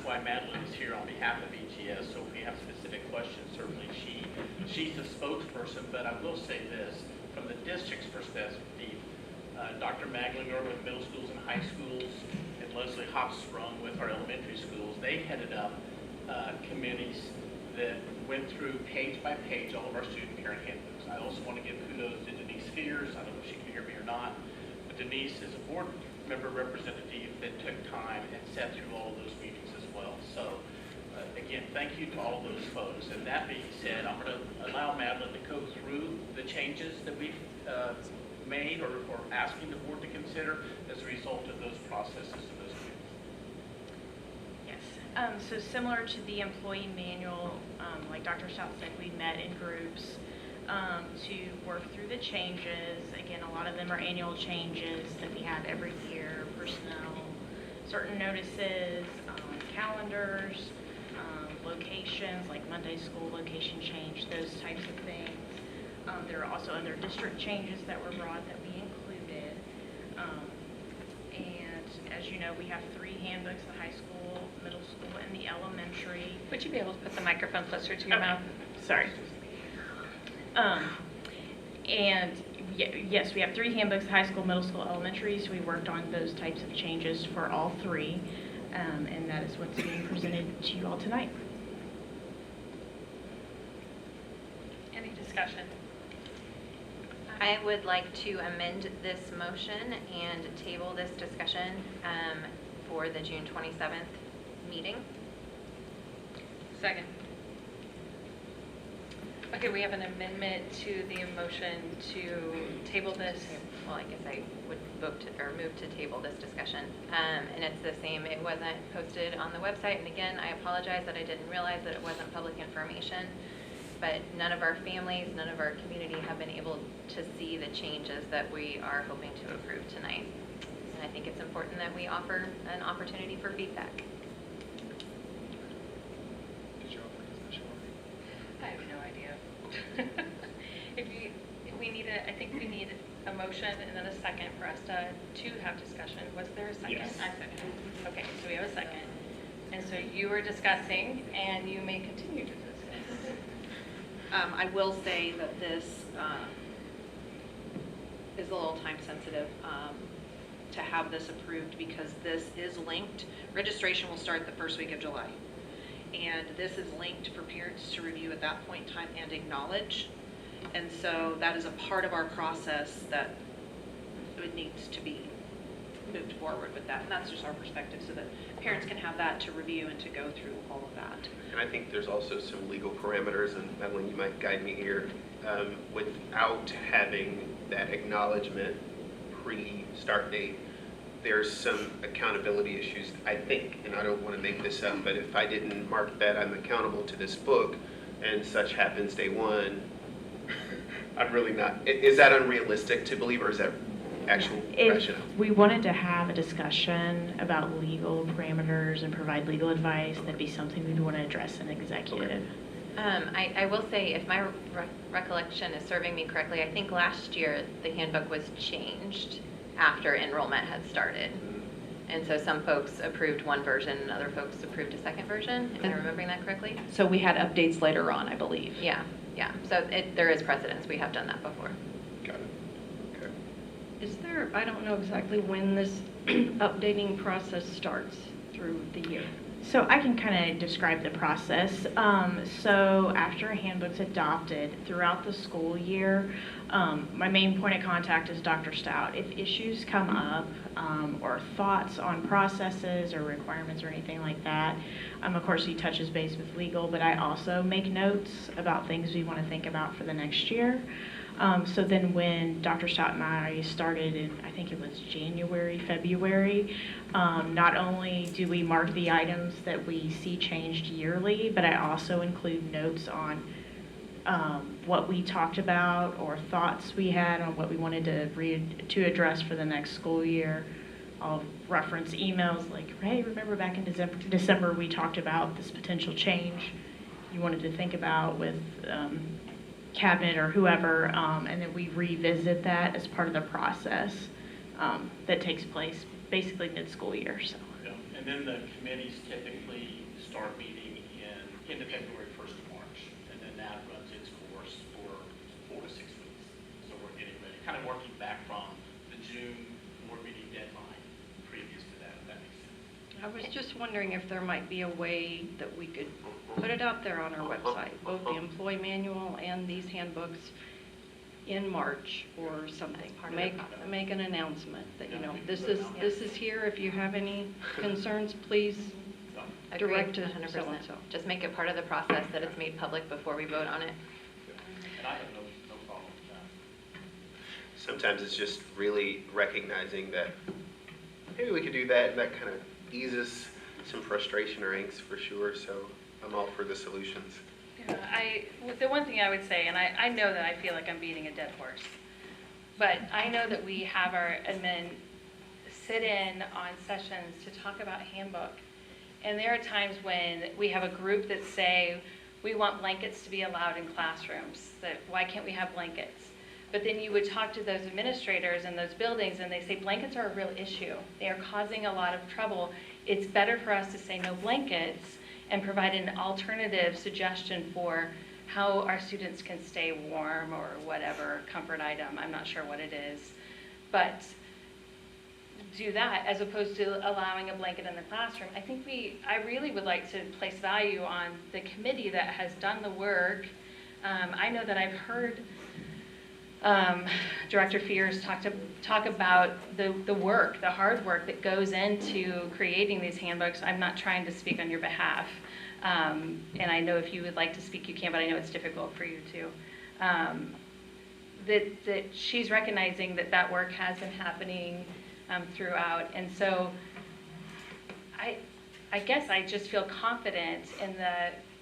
why Madeline is here on behalf of EGS. So if we have specific questions, certainly she's the spokesperson. But I will say this, from the district's perspective, Dr. Maglinger with middle schools and high schools, and Leslie Hopsprung with our elementary schools, they headed up committees that went through page by page all of our student parent handbooks. I also want to give kudos to Denise Fears. I don't know if she can hear me or not, but Denise is a board member representative that took time and sat through all of those meetings as well. So again, thank you to all those folks. And that being said, I'm going to allow Madeline to go through the changes that we've made or asking the board to consider as a result of those processes and those meetings. Yes. So similar to the employee manual, like Dr. Stout said, we met in groups to work through the changes. Again, a lot of them are annual changes that we have every year, personnel, certain notices, calendars, locations, like Monday school location change, those types of things. There are also other district changes that were brought that we included. And as you know, we have 3 handbooks, the high school, middle school, and the elementary. Would you be able to put the microphone closer to your Okay. mouth? Sorry. And yes, we have 3 handbooks, high school, middle school, elementary, so we worked on those types of changes for all 3. And that is what's being presented to you all tonight. Any discussion? I would like to amend this motion and table this discussion for the June 27th meeting. Second. Okay, we have an amendment to the motion to table this. Well, I guess I would vote to, or move to table this discussion. And it's the same, it wasn't posted on the website. And again, I apologize that I didn't realize that it wasn't public information. But none of our families, none of our community have been able to see the changes that we are hoping to approve tonight. And I think it's important that we offer an opportunity for feedback. I have no idea. We need I think we need a motion and then a second for us to have discussion. Was there a second? Yes. I second. Okay, so we have a second. And so you were discussing, and you may continue to discuss. I will say that this is a little time sensitive to have this approved because this is linked. Registration will start the first week of July. And this is linked for parents to review at that point in time and acknowledge. And so that is a part of our process that it needs to be moved forward with that. And that's just our perspective so that parents can have that to review and to go through all of that. And I think there's also some legal parameters, and Madeline, you might guide me here, without having that acknowledgement pre-start date, there's some accountability issues, I think, and I don't want to make this up, but if I didn't mark that I'm accountable to this book and such happens day one, I'm really not, is that unrealistic to believe, or is that actual If rationale? we wanted to have a discussion about legal parameters and provide legal advice, that'd be something we'd want to address in executive. I will say, if my recollection is serving me correctly, I think last year the handbook was changed after enrollment had started. And so some folks approved one version and other folks approved a second version. Am I remembering that correctly? So we had updates later on, I believe. Yeah. So there is precedence. We have done that before. Got it. Okay. Is there, I don't know exactly when this updating process starts through the year. So I can kind of describe the process. So after a handbook's adopted throughout the school year, my main point of contact is Dr. Stout. If issues come up or thoughts on processes or requirements or anything like that, of course he touches base with legal, but I also make notes about things we want to think about for the next year. So then when Dr. Stout and I started in, I think it was January, February, not only do we mark the items that we see changed yearly, but I also include notes on what we talked about or thoughts we had on what we wanted to address for the next school year. I'll reference emails like, hey, remember back in December we talked about this potential change you wanted to think about with cabinet or whoever, and then we revisit that as part of the process that takes place basically mid-school year. So. Yeah. And then the committees typically start meeting in February 1st of March, and then that runs its course for 4 to 6 weeks. So we're getting ready, kind of working back from the June board meeting deadline previous to that, if that makes sense. I was just wondering if there might be a way that we could put it out there on our website, both the employee manual and these handbooks in March or something. Make an announcement that, you know, this is here. If you have any concerns, please direct to 100%. so-and-so. Just make it part of the process that it's made public before we vote on it. And I have no problem with that. Sometimes it's just really recognizing that maybe we could do that, and that kind of eases some frustration or angst for sure. So I'm all for the solutions. The one thing I would say, and I know that I feel like I'm beating a dead horse, but I know that we have our admin sit in on sessions to talk about handbook. And there are times when we have a group that say, we want blankets to be allowed in classrooms, that why can't we have blankets? But then you would talk to those administrators in those buildings and they say blankets are a real issue. They are causing a lot of trouble. It's better for us to say no blankets and provide an alternative suggestion for how our students can stay warm or whatever comfort item. I'm not sure what it is. But do that as opposed to allowing a blanket in the classroom. I really would like to place value on the committee that has done the work. I know that I've heard Director Fears talk about the work, the hard work that goes into creating these handbooks. I'm not trying to speak on your behalf. And I know if you would like to speak, you can, but I know it's difficult for you too. That she's recognizing that work has been happening throughout. And so I guess I just feel confident in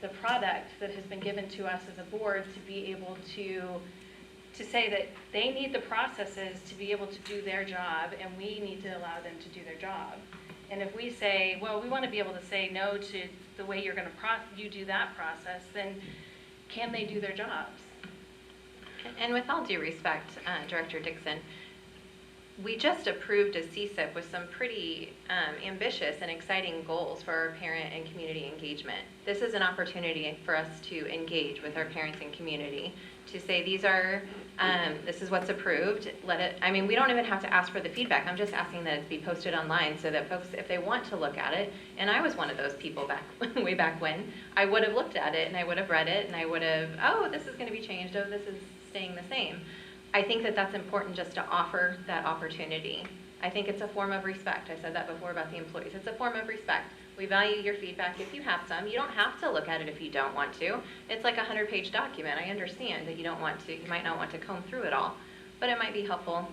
the product that has been given to us as a board to be able to say that they need the processes to be able to do their job, and we need to allow them to do their job. And if we say, well, we want to be able to say no to the way you're going to you do that process, then can they do their jobs? And with all due respect, Director Dixon, we just approved a CSIP with some pretty ambitious and exciting goals for our parent and community engagement. This is an opportunity for us to engage with our parents and community, to say this is what's approved. We don't even have to ask for the feedback. I'm just asking that it be posted online so that folks, if they want to look at it, and I was one of those people way back when, I would have looked at it and I would have read it and I would have, oh, this is going to be changed, oh, this is staying the same. I think that that's important just to offer that opportunity. I think it's a form of respect. I said that before about the employees. It's a form of respect. We value your feedback if you have some. You don't have to look at it if you don't want to. It's like a 100-page document. I understand that you might not want to comb through it all, but it might be helpful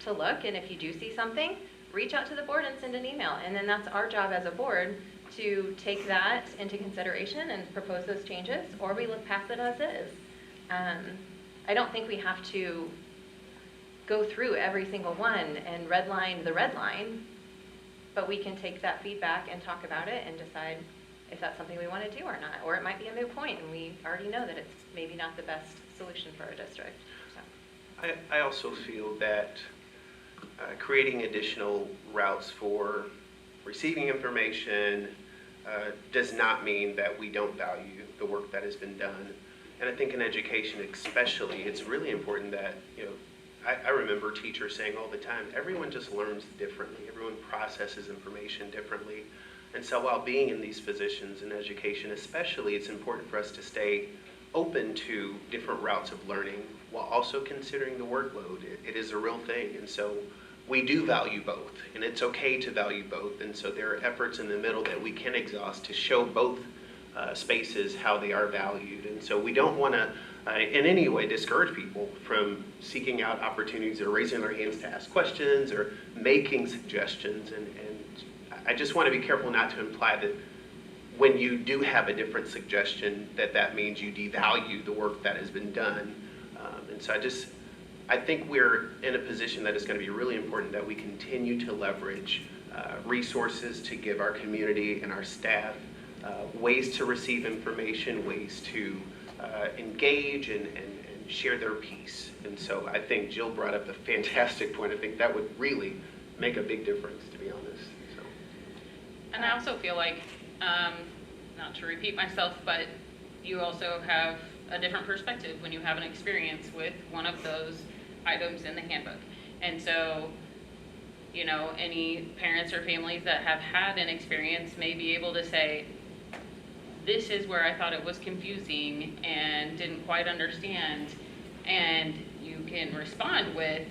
to look, and if you do see something, reach out to the board and send an email, and then that's our job as a board to take that into consideration and propose those changes, or we look past it as is. I don't think we have to go through every single one and redline the red line, but we can take that feedback and talk about it and decide if that's something we want to do or not. Or it might be a moot point and we already know that it's maybe not the best solution for our district. So. I also feel that creating additional routes for receiving information does not mean that we don't value the work that has been done. And I think in education especially, it's really important that, I remember teachers saying all the time, everyone just learns differently. Everyone processes information differently. And so while being in these positions in education especially, it's important for us to stay open to different routes of learning while also considering the workload. It is a real thing. And so we do value both, and it's okay to value both. And so there are efforts in the middle that we can exhaust to show both spaces how they are valued. And so we don't want to in any way discourage people from seeking out opportunities or raising their hands to ask questions or making suggestions. And I just want to be careful not to imply that when you do have a different suggestion, that means you devalue the work that has been done. And so I think we're in a position that it's going to be really important that we continue to leverage resources to give our community and our staff ways to receive information, ways to engage and share their piece. And so I think Jill brought up a fantastic point. I think that would really make a big difference, to be honest. So. And I also feel like, not to repeat myself, but you also have a different perspective when you have an experience with one of those items in the handbook. And so, you know, any parents or families that have had an experience may be able to say, this is where I thought it was confusing and didn't quite understand. And you can respond with,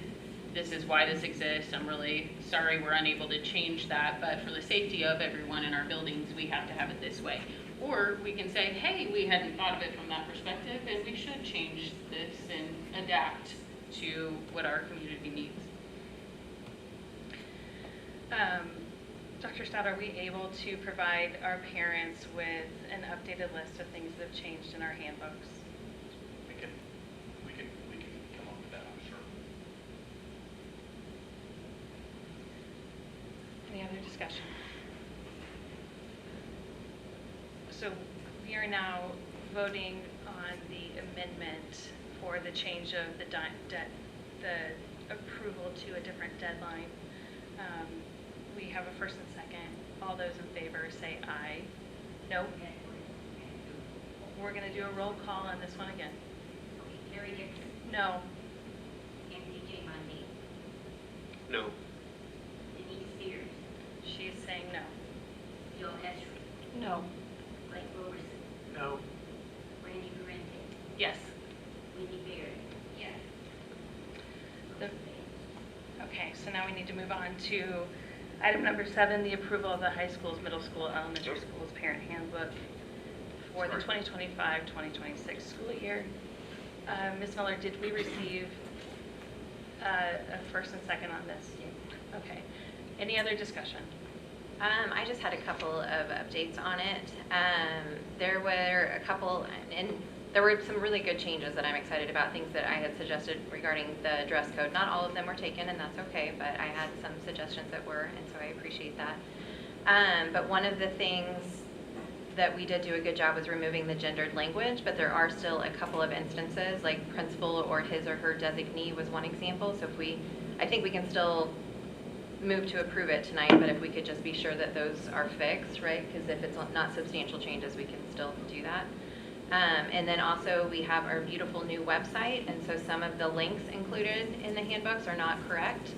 this is why this exists. I'm really sorry we're unable to change that, but for the safety of everyone in our buildings, we have to have it this way. Or we can say, hey, we hadn't thought of it from that perspective, and we should change this and adapt to what our community needs. Dr. Stout, are we able to provide our parents with an updated list of things that have changed in our handbooks? We can come up with that, I'm sure. Any other discussion? So we are now voting on the amendment for the change of the approval to a different deadline. We have a first and second. All those in favor say aye. No? We're going to do a roll call on this one again. Carrie Dixon, No. Anthony J. Mundy, No. Denise Sears, She is saying no. Joe Esri, No. Blake Roberson, No. Randy Parente, Yes. Wendy Baird. Yes. Okay, so now we need to move on to item number 7, the approval of the high schools, middle school, elementary schools parent handbook for the 2025-2026 school year. Ms. Miller, did we receive a first and second on this? Okay. Any other discussion? I just had a couple of updates on it. There were a couple, and there were some really good changes that I'm excited about, things that I had suggested regarding the dress code. Not all of them were taken, and that's okay, but I had some suggestions that were, and so I appreciate that. But one of the things that we did do a good job was removing the gendered language, but there are still a couple of instances, like principal or his or her designee was one example. So I think we can still move to approve it tonight, but if we could just be sure that those are fixed, right? Because if it's not substantial changes, we can still do that. And then also we have our beautiful new website, and so some of the links included in the handbooks are not correct.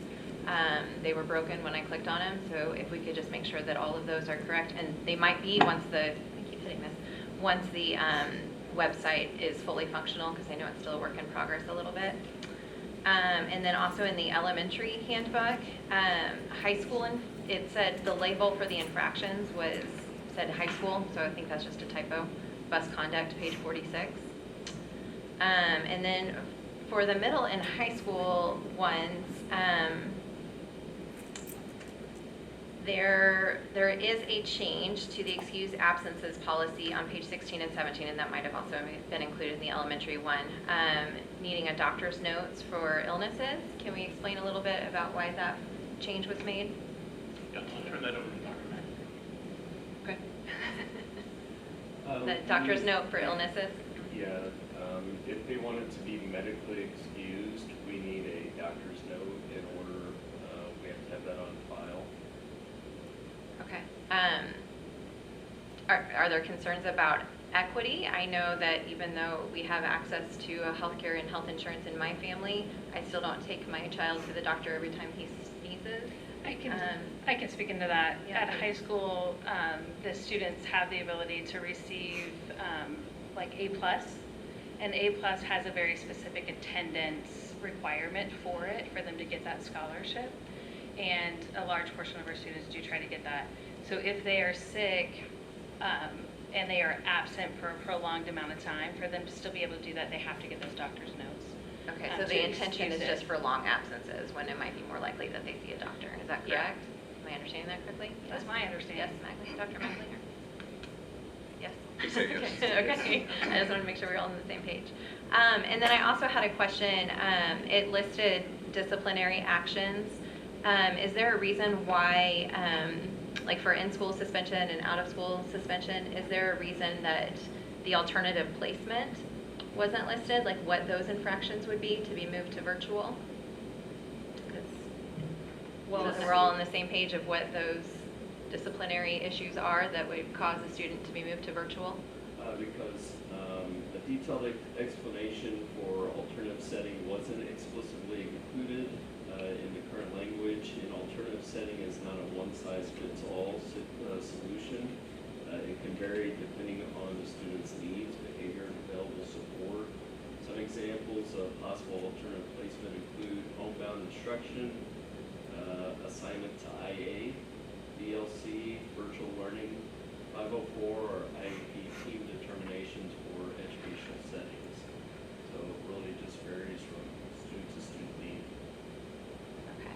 They were broken when I clicked on them, so if we could just make sure that all of those are correct, and they might be once the website is fully functional, because I know it's still a work in progress a little bit. And then also in the elementary handbook, high school, it said the label for the infractions said high school, so I think that's just a typo. Bus conduct, page 46. And then for the middle and high school ones, there is a change to the excused absences policy on page 16 and 17, and that might have also been included in the elementary one, needing a doctor's notes for illnesses. Can we explain a little bit about why that change was made? Yeah, I'll turn that over to Dr. Mack. Okay. The doctor's note for illnesses? Yeah, if they want it to be medically excused, we need a doctor's note in order, we have to have that on file. Okay. Are there concerns about equity? I know that even though we have access to healthcare and health insurance in my family, I still don't take my child to the doctor every time he sneezes. I can speak into that. Yeah. At high school, the students have the ability to receive like A+, and A+ has a very specific attendance requirement for it, for them to get that scholarship, and a large portion of our students do try to get that. So if they are sick and they are absent for a prolonged amount of time, for them to still be able to do that, they have to get those doctor's notes. Okay, so the intention is just for long absences, when it might be more likely that they see a doctor. Is that Yeah. correct? Am I understanding that correctly? That's my understanding. Yes, Dr. McLean. You say yes. Okay, I just wanted to make sure we're all on the same page. And then I also had a question. It listed disciplinary actions. Is there a reason why, like for in-school suspension and out-of-school suspension, is there a reason that the alternative placement wasn't listed? Like what those infractions would be to be moved to virtual? So that we're all on the same page of what those disciplinary issues are that would cause a student to be moved to virtual? Because a detailed explanation for alternative setting wasn't explicitly included in the current language. An alternative setting is not a one-size-fits-all solution. It can vary depending on the student's needs, behavior, and available support. Some examples of possible alternative placement include homebound instruction, assignment to IA, DLC, virtual learning, 504, or IEP team determinations for educational settings. So it really just varies from student to student need. Okay.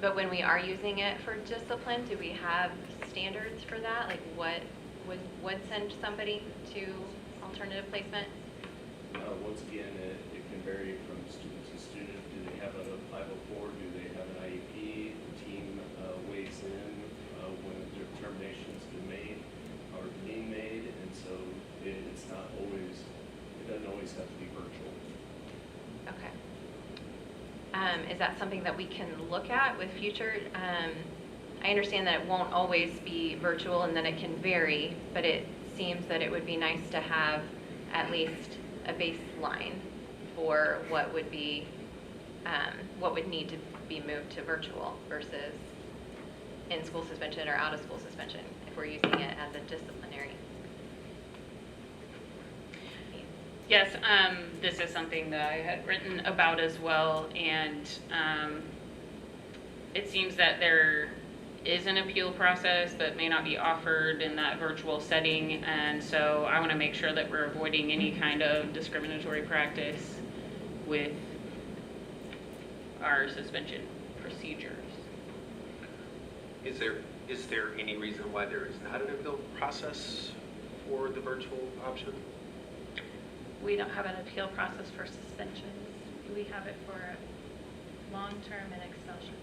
But when we are using it for discipline, do we have standards for that? Like what would send somebody to alternative placement? Once again, it can vary from student to student. Do they have a 504? Do they have an IEP? The team weighs in when the determinations are being made, and so it's not always, it doesn't always have to be virtual. Okay. Is that something that we can look at with future? I understand that it won't always be virtual and that it can vary, but it seems that it would be nice to have at least a baseline for what would be, what would need to be moved to virtual versus in-school suspension or out-of-school suspension if we're using it as a disciplinary. Yes, this is something that I had written about as well, and it seems that there is an appeal process that may not be offered in that virtual setting, and so I want to make sure that we're avoiding any kind of discriminatory practice with our suspension procedures. Is there any reason why there is not an appeal process for the virtual option? We don't have an appeal process for suspensions. We have it for long-term and expulsions.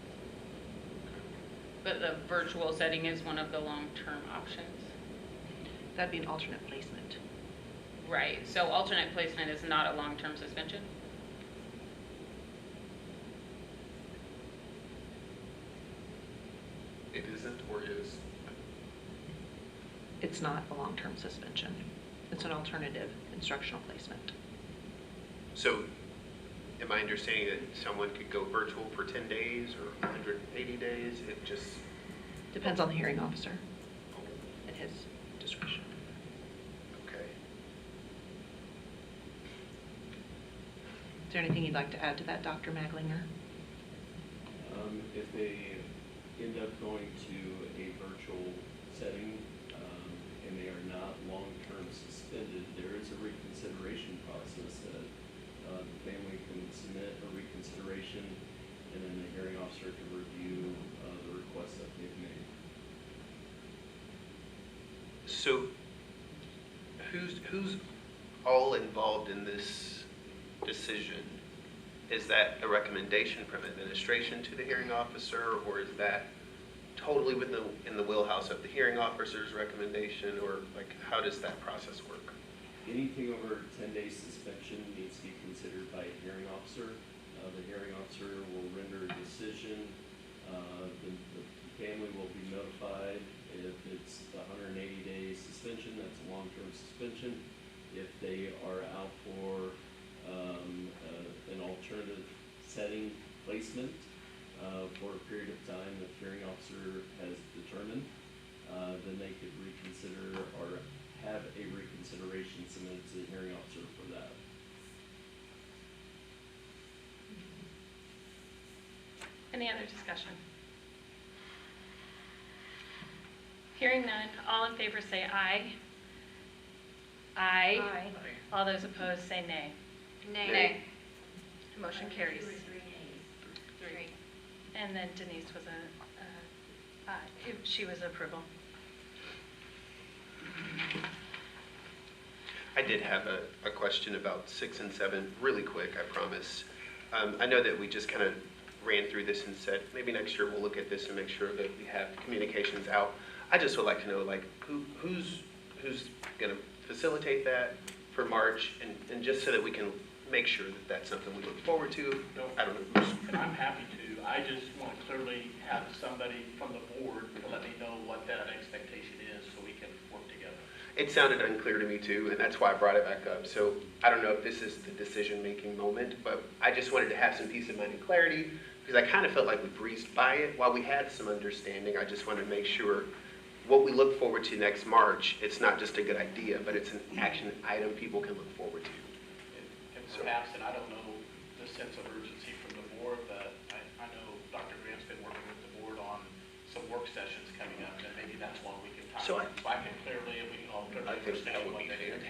But the virtual setting is one of the long-term options. That'd be an alternate placement. Right, so alternate placement is not a long-term suspension? It isn't, or is? It's not a long-term suspension. It's an alternative instructional placement. So am I understanding that someone could go virtual for 10 days or 180 days? It just... Depends on the hearing officer and his discretion. Okay. Is there anything you'd like to add to that, Dr. Maglinger? If they end up going to a virtual setting and they are not long-term suspended, there is a reconsideration process that the family can submit a reconsideration, and then the hearing officer can review the request that they've made. So who's all involved in this decision? Is that a recommendation from administration to the hearing officer, or is that totally in the wheelhouse of the hearing officer's recommendation, or like how does that process work? Anything over 10 days suspension needs to be considered by a hearing officer. The hearing officer will render a decision. The family will be notified. If it's the 180-day suspension, that's a long-term suspension. If they are out for an alternative setting placement for a period of time that the hearing officer has determined, then they could reconsider or have a reconsideration submitted to the hearing officer for that. Any other discussion? Hearing none, all in favor say aye. Aye. Aye. All those opposed say nay. Nay. Motion carries. 2 or 3 nays. 3. And then Denise was she was approval. I did have a question about 6 and 7, really quick, I promise. I know that we just kind of ran through this and said, maybe next year we'll look at this and make sure that we have communications out. I just would like to know, like, who's going to facilitate that for March, and just so that we can make sure that that's something we look forward to. I don't know who's. And I'm happy to. I just want to clearly have somebody from the board to let me know what that expectation is so we can work together. It sounded unclear to me too, and that's why I brought it back up. So I don't know if this is the decision-making moment, but I just wanted to have some peace of mind and clarity, because I kind of felt like we breezed by it. While we had some understanding, I just wanted to make sure what we look forward to next March, it's not just a good idea, but it's an action item people can look forward to. And perhaps, and I don't know the sense of urgency from the board, but I know Dr. Grant's been working with the board on some work sessions coming up, and maybe that's one we can time. So I can clearly, and we can all clearly I think that understand would what be that is.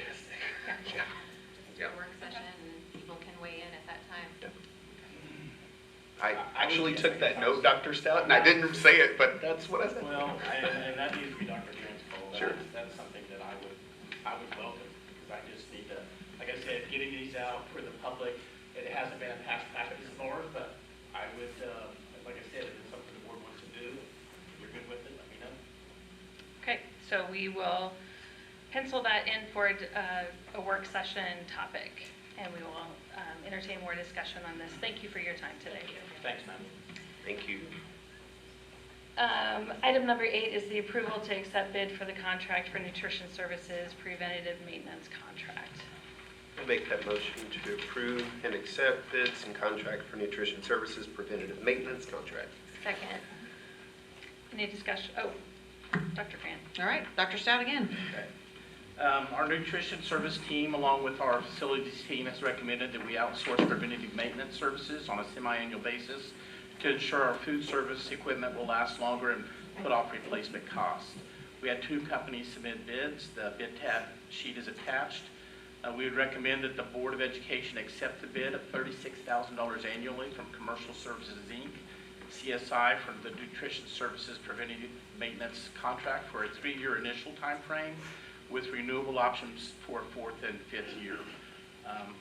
fantastic. Yeah. Yeah. Work session, and people can weigh in at that time. I actually took that note, Dr. Stout, and I didn't say it, but that's what I said. Well, and that needs to be Dr. Grant's call. Sure. That's something that I would welcome, because I just need to, like I said, getting these out for the public, it hasn't been a past practice nor, but I would, like I said, if it's something the board wants to do, if you're good with it, let me know. Okay, so we will pencil that in for a work session topic, and we will entertain more discussion on this. Thank you for your time today. Thanks, ma'am. Thank you. Item number 8 is the approval to accept bid for the contract for nutrition services preventative maintenance contract. I'll make that motion to approve and accept bids and contract for nutrition services preventative maintenance contract. Second. Any discussion? Oh, Dr. Grant. All right, Dr. Stout again. Okay. Our nutrition service team, along with our facilities team, has recommended that we outsource preventative maintenance services on a semi-annual basis to ensure our food service equipment will last longer and put off replacement costs. We had 2 companies submit bids. The bid tab sheet is attached. We would recommend that the Board of Education accept the bid of $36,000 annually from Commercial Services, Inc., CSI, for the nutrition services preventative maintenance contract for a 3-year initial time frame, with renewable options for 4th and 5th year.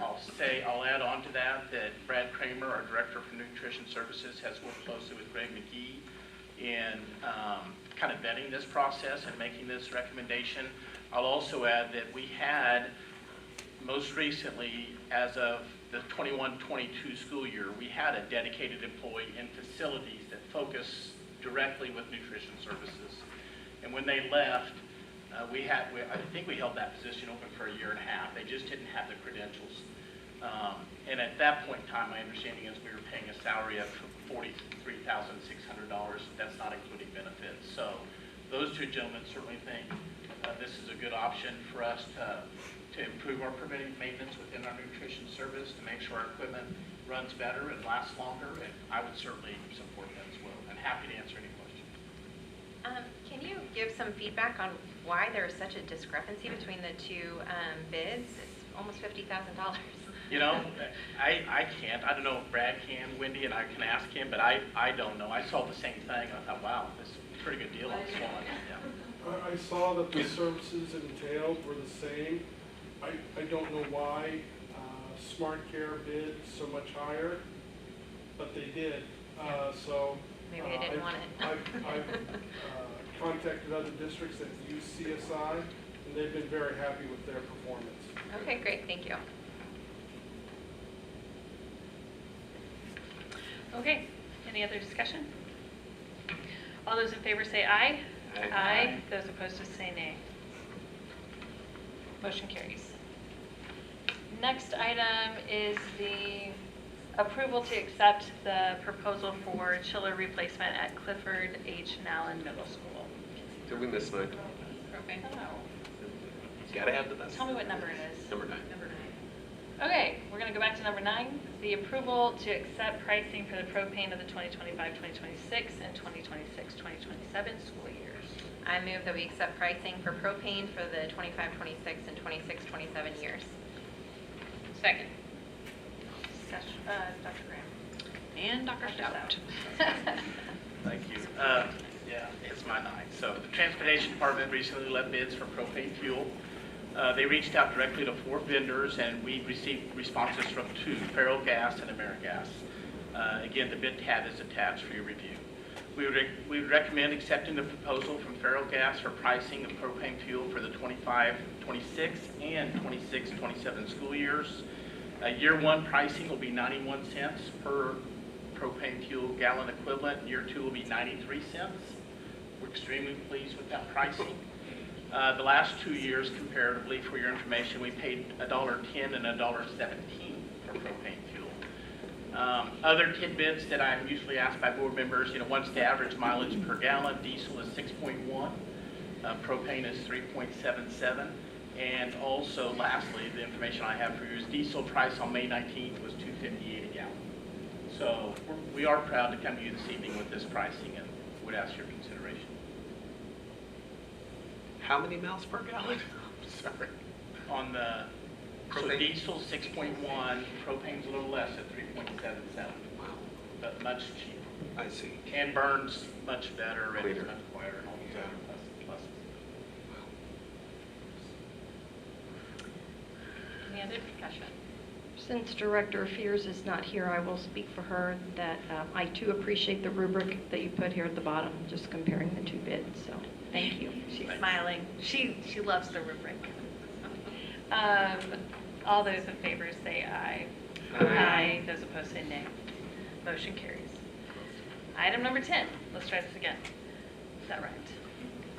I'll add on to that Brad Kramer, our Director for Nutrition Services, has worked closely with Greg McGee in kind of vetting this process and making this recommendation. I'll also add that we had, most recently, as of the 21-22 school year, we had a dedicated employee in facilities that focus directly with nutrition services. And when they left, I think we held that position open for a year and a half. They just didn't have the credentials. And at that point in time, my understanding is we were paying a salary of $43,600. That's not including benefits. So those 2 gentlemen certainly think this is a good option for us to improve our preventive maintenance within our nutrition service, to make sure our equipment runs better and lasts longer. And I would certainly support that as well. I'm happy to answer any questions. Can you give some feedback on why there is such a discrepancy between the 2 bids? It's almost $50,000. You know, I can't. I don't know if Brad can, Wendy, and I can ask him, but I don't know. I saw the same thing. I thought, wow, this is a pretty good deal on this one. Yeah. I saw that the services entailed were the same. I don't know why Smart Care bid so much higher, but they did. So Maybe they didn't want it. I've contacted other districts that use CSI, and they've been very happy with their performance. Okay, great, thank you. Okay, any other discussion? All those in favor say aye. Aye. Aye. Those opposed to say nay. Motion carries. Next item is the approval to accept the proposal for chiller replacement at Clifford H. Nallen Middle School. Did we miss 9? Okay. Gotta have the best. Tell me what number it is. Number 9. Number 9. Okay, we're going to go back to number 9, the approval to accept pricing for the propane of the 2025-2026 and 2026-2027 school years. I move that we accept pricing for propane for the 25-26 and 26-27 years. Second. Dr. Graham. And Dr. Stout. Thank you. Yeah, It's my night. So the Transportation Department recently let bids for propane fuel. They reached out directly to 4 vendors, and we received responses from 2, Ferrell Gas and AmeriGas. Again, the bid tab is attached for your review. We would recommend accepting the proposal from Ferrell Gas for pricing of propane fuel for the 25-26 and 26-27 school years. Year 1 pricing will be 91 cents per propane fuel gallon equivalent. Year 2 will be 93 cents. We're extremely pleased with that pricing. The last 2 years, comparatively, for your information, we paid $1.10 and $1.17 for propane fuel. Other tidbits that I'm usually asked by board members, what's the average mileage per gallon? Diesel is 6.1, propane is 3.77, and also, lastly, the information I have for you is diesel price on May 19th was $2.58 a gallon. So we are proud to come to you this evening with this pricing and would ask your consideration. How many miles per gallon? Sorry. On the so Propane? diesel 6.1, propane's a little less at 3.77, but much cheaper. I see. And burns much better and is Cleaner. much quieter and all these other pluses. Any other discussion? Since Director Fears is not here, I will speak for her that I too appreciate the rubric that you put here at the bottom, just comparing the 2 bids, so thank you. She's smiling. She loves the rubric. All those in favor say aye. Aye. Those opposed say nay. Motion carries. Item number 10, let's try this again. Is that right?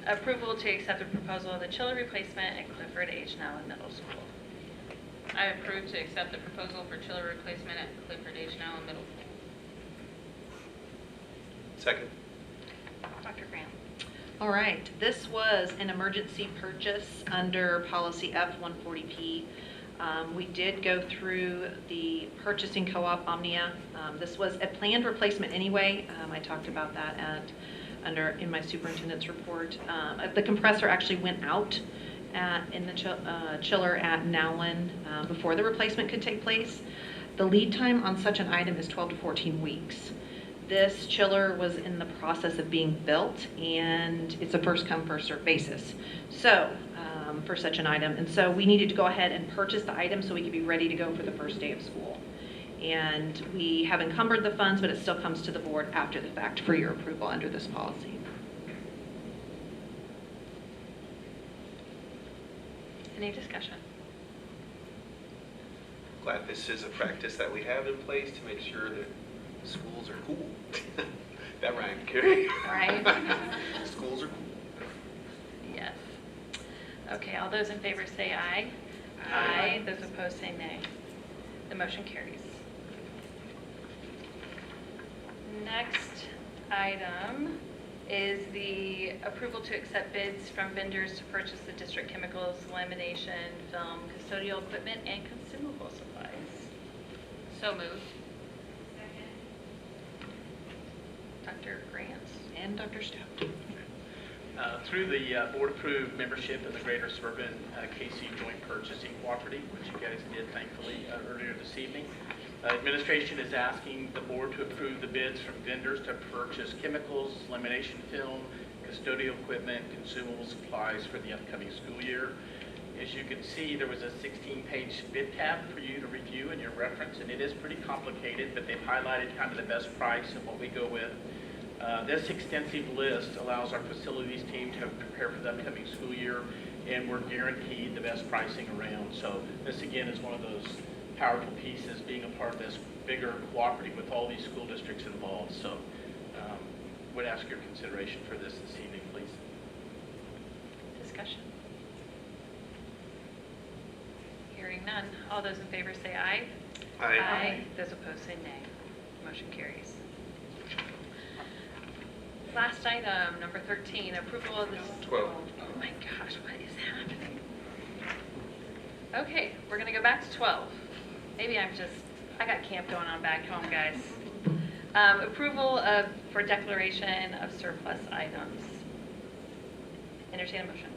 Approval to accept the proposal of the chiller replacement at Clifford H. Nowlin Middle School. I approve to accept the proposal for chiller replacement at Clifford H. Nowlin Middle School. Second. Dr. Graham. All right, this was an emergency purchase under policy F-140P. We did go through the purchasing co-op Omnia. This was a planned replacement anyway. I talked about that in my superintendent's report. The compressor actually went out in the chiller at Nowlin before the replacement could take place. The lead time on such an item is 12 to 14 weeks. This chiller was in the process of being built, and it's a first come, first served basis. So, for such an item. And so we needed to go ahead and purchase the item so we could be ready to go for the first day of school. And we have encumbered the funds, but it still comes to the board after the fact for your approval under this policy. Any discussion? Glad this is a practice that we have in place to make sure that schools are cool. That rhymed, Carrie. Right. Schools are cool. Yes. Okay, all those in favor say aye. Aye. Those opposed say nay. The motion carries. Next item is the approval to accept bids from vendors to purchase the district chemicals, lamination, film, custodial equipment, and consumable supplies. So moved. Dr. Grant. And Dr. Stout. Through the board-approved membership of the Greater Suburban KC Joint Purchasing Cooperative, which you guys did thankfully earlier this evening, administration is asking the board to approve the bids from vendors to purchase chemicals, lamination film, custodial equipment, consumable supplies for the upcoming school year. As you can see, there was a 16-page bid tab for you to review in your reference, and it is pretty complicated, but they've highlighted kind of the best price and what we go with. This extensive list allows our facilities team to prepare for the upcoming school year, and we're guaranteed the best pricing around. So this, again, is one of those powerful pieces, being a part of this bigger cooperative with all these school districts involved. So would ask your consideration for this evening, please. Discussion. Hearing none. All those in favor say aye. Aye. Aye. Those opposed say nay. Motion carries. Last item, number 13, approval of the... 12. Oh my gosh, what is happening? Okay, we're going to go back to 12. Maybe I got camp going on back home, guys. Approval for declaration of surplus items. Entertain a motion.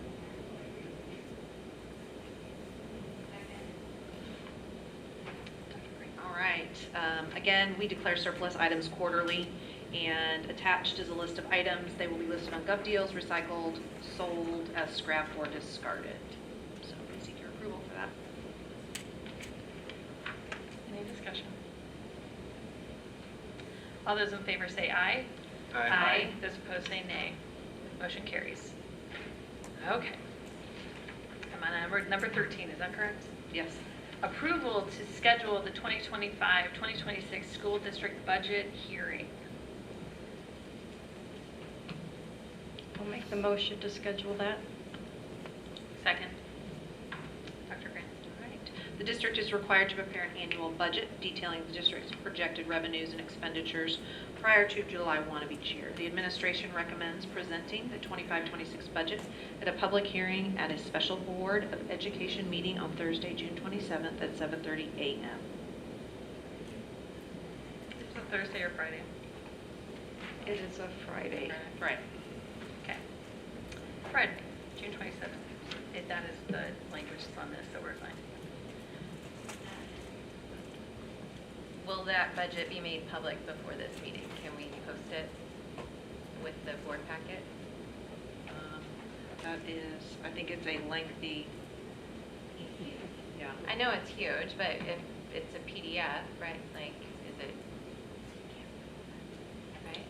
All right. Again, we declare surplus items quarterly, And attached is a list of items. They will be listed on GovDeals, recycled, sold as scrap, or discarded. So we seek your approval for that. Any discussion? All those in favor say aye. Those opposed say nay. Motion carries. Okay. I'm on number 13, is that correct? Yes. Approval to schedule the 2025-2026 school district budget hearing. I'll make the motion to schedule that. Second. Dr. Grant. All right. The district is required to prepare an annual budget detailing the district's projected revenues and expenditures prior to July 1 of each year. The administration recommends presenting the 25-26 budget at a public hearing at a special Board of Education meeting on Thursday, June 27th at 7:30 a.m. Is it Thursday or Friday? It is a Friday. Right. Okay. Friday, June 27th. That is the language that's on this, so we're fine. Will that budget be made public before this meeting? Can we post it with the board packet? That is, I think it's a lengthy, yeah. I know it's huge, but if it's a PDF, right, like, is it, right?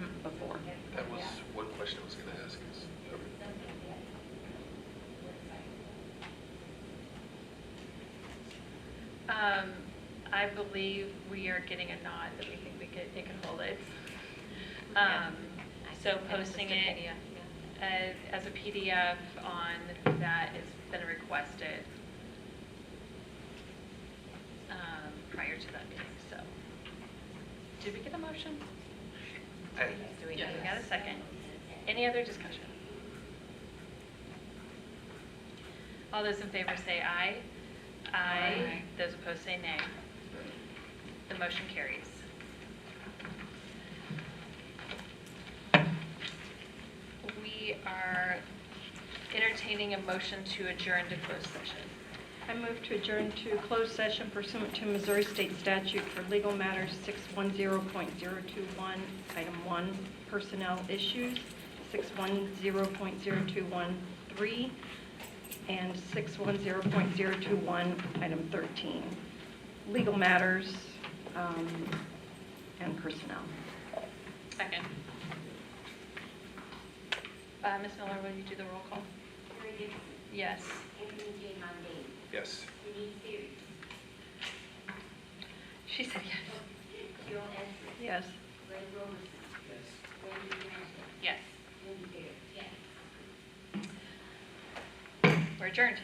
No? Before. That was one question I was going to ask is, I believe we are getting a nod that we think it can hold it. So posting it as a PDF on that has been requested prior to that meeting, so. Did we get a motion? Do we We got a second. Any other discussion? All those in favor say aye. Aye. Those opposed say nay. The motion carries. We are entertaining a motion to adjourn to closed session. I move to adjourn to closed session pursuant to Missouri State Statute for legal matters 610.021, item 1, personnel issues, 610.0213, and 610.021, item 13, legal matters and personnel. Second. Ms. Miller, will you do the roll call? Terry Dixon, Yes. Anthony J. Mundine, yes. Denise Sears, She said yes. Carol Estes, Yes. Greg Robertson, Randy Grant, Yes. Wendy Beard, yes. We're adjourned.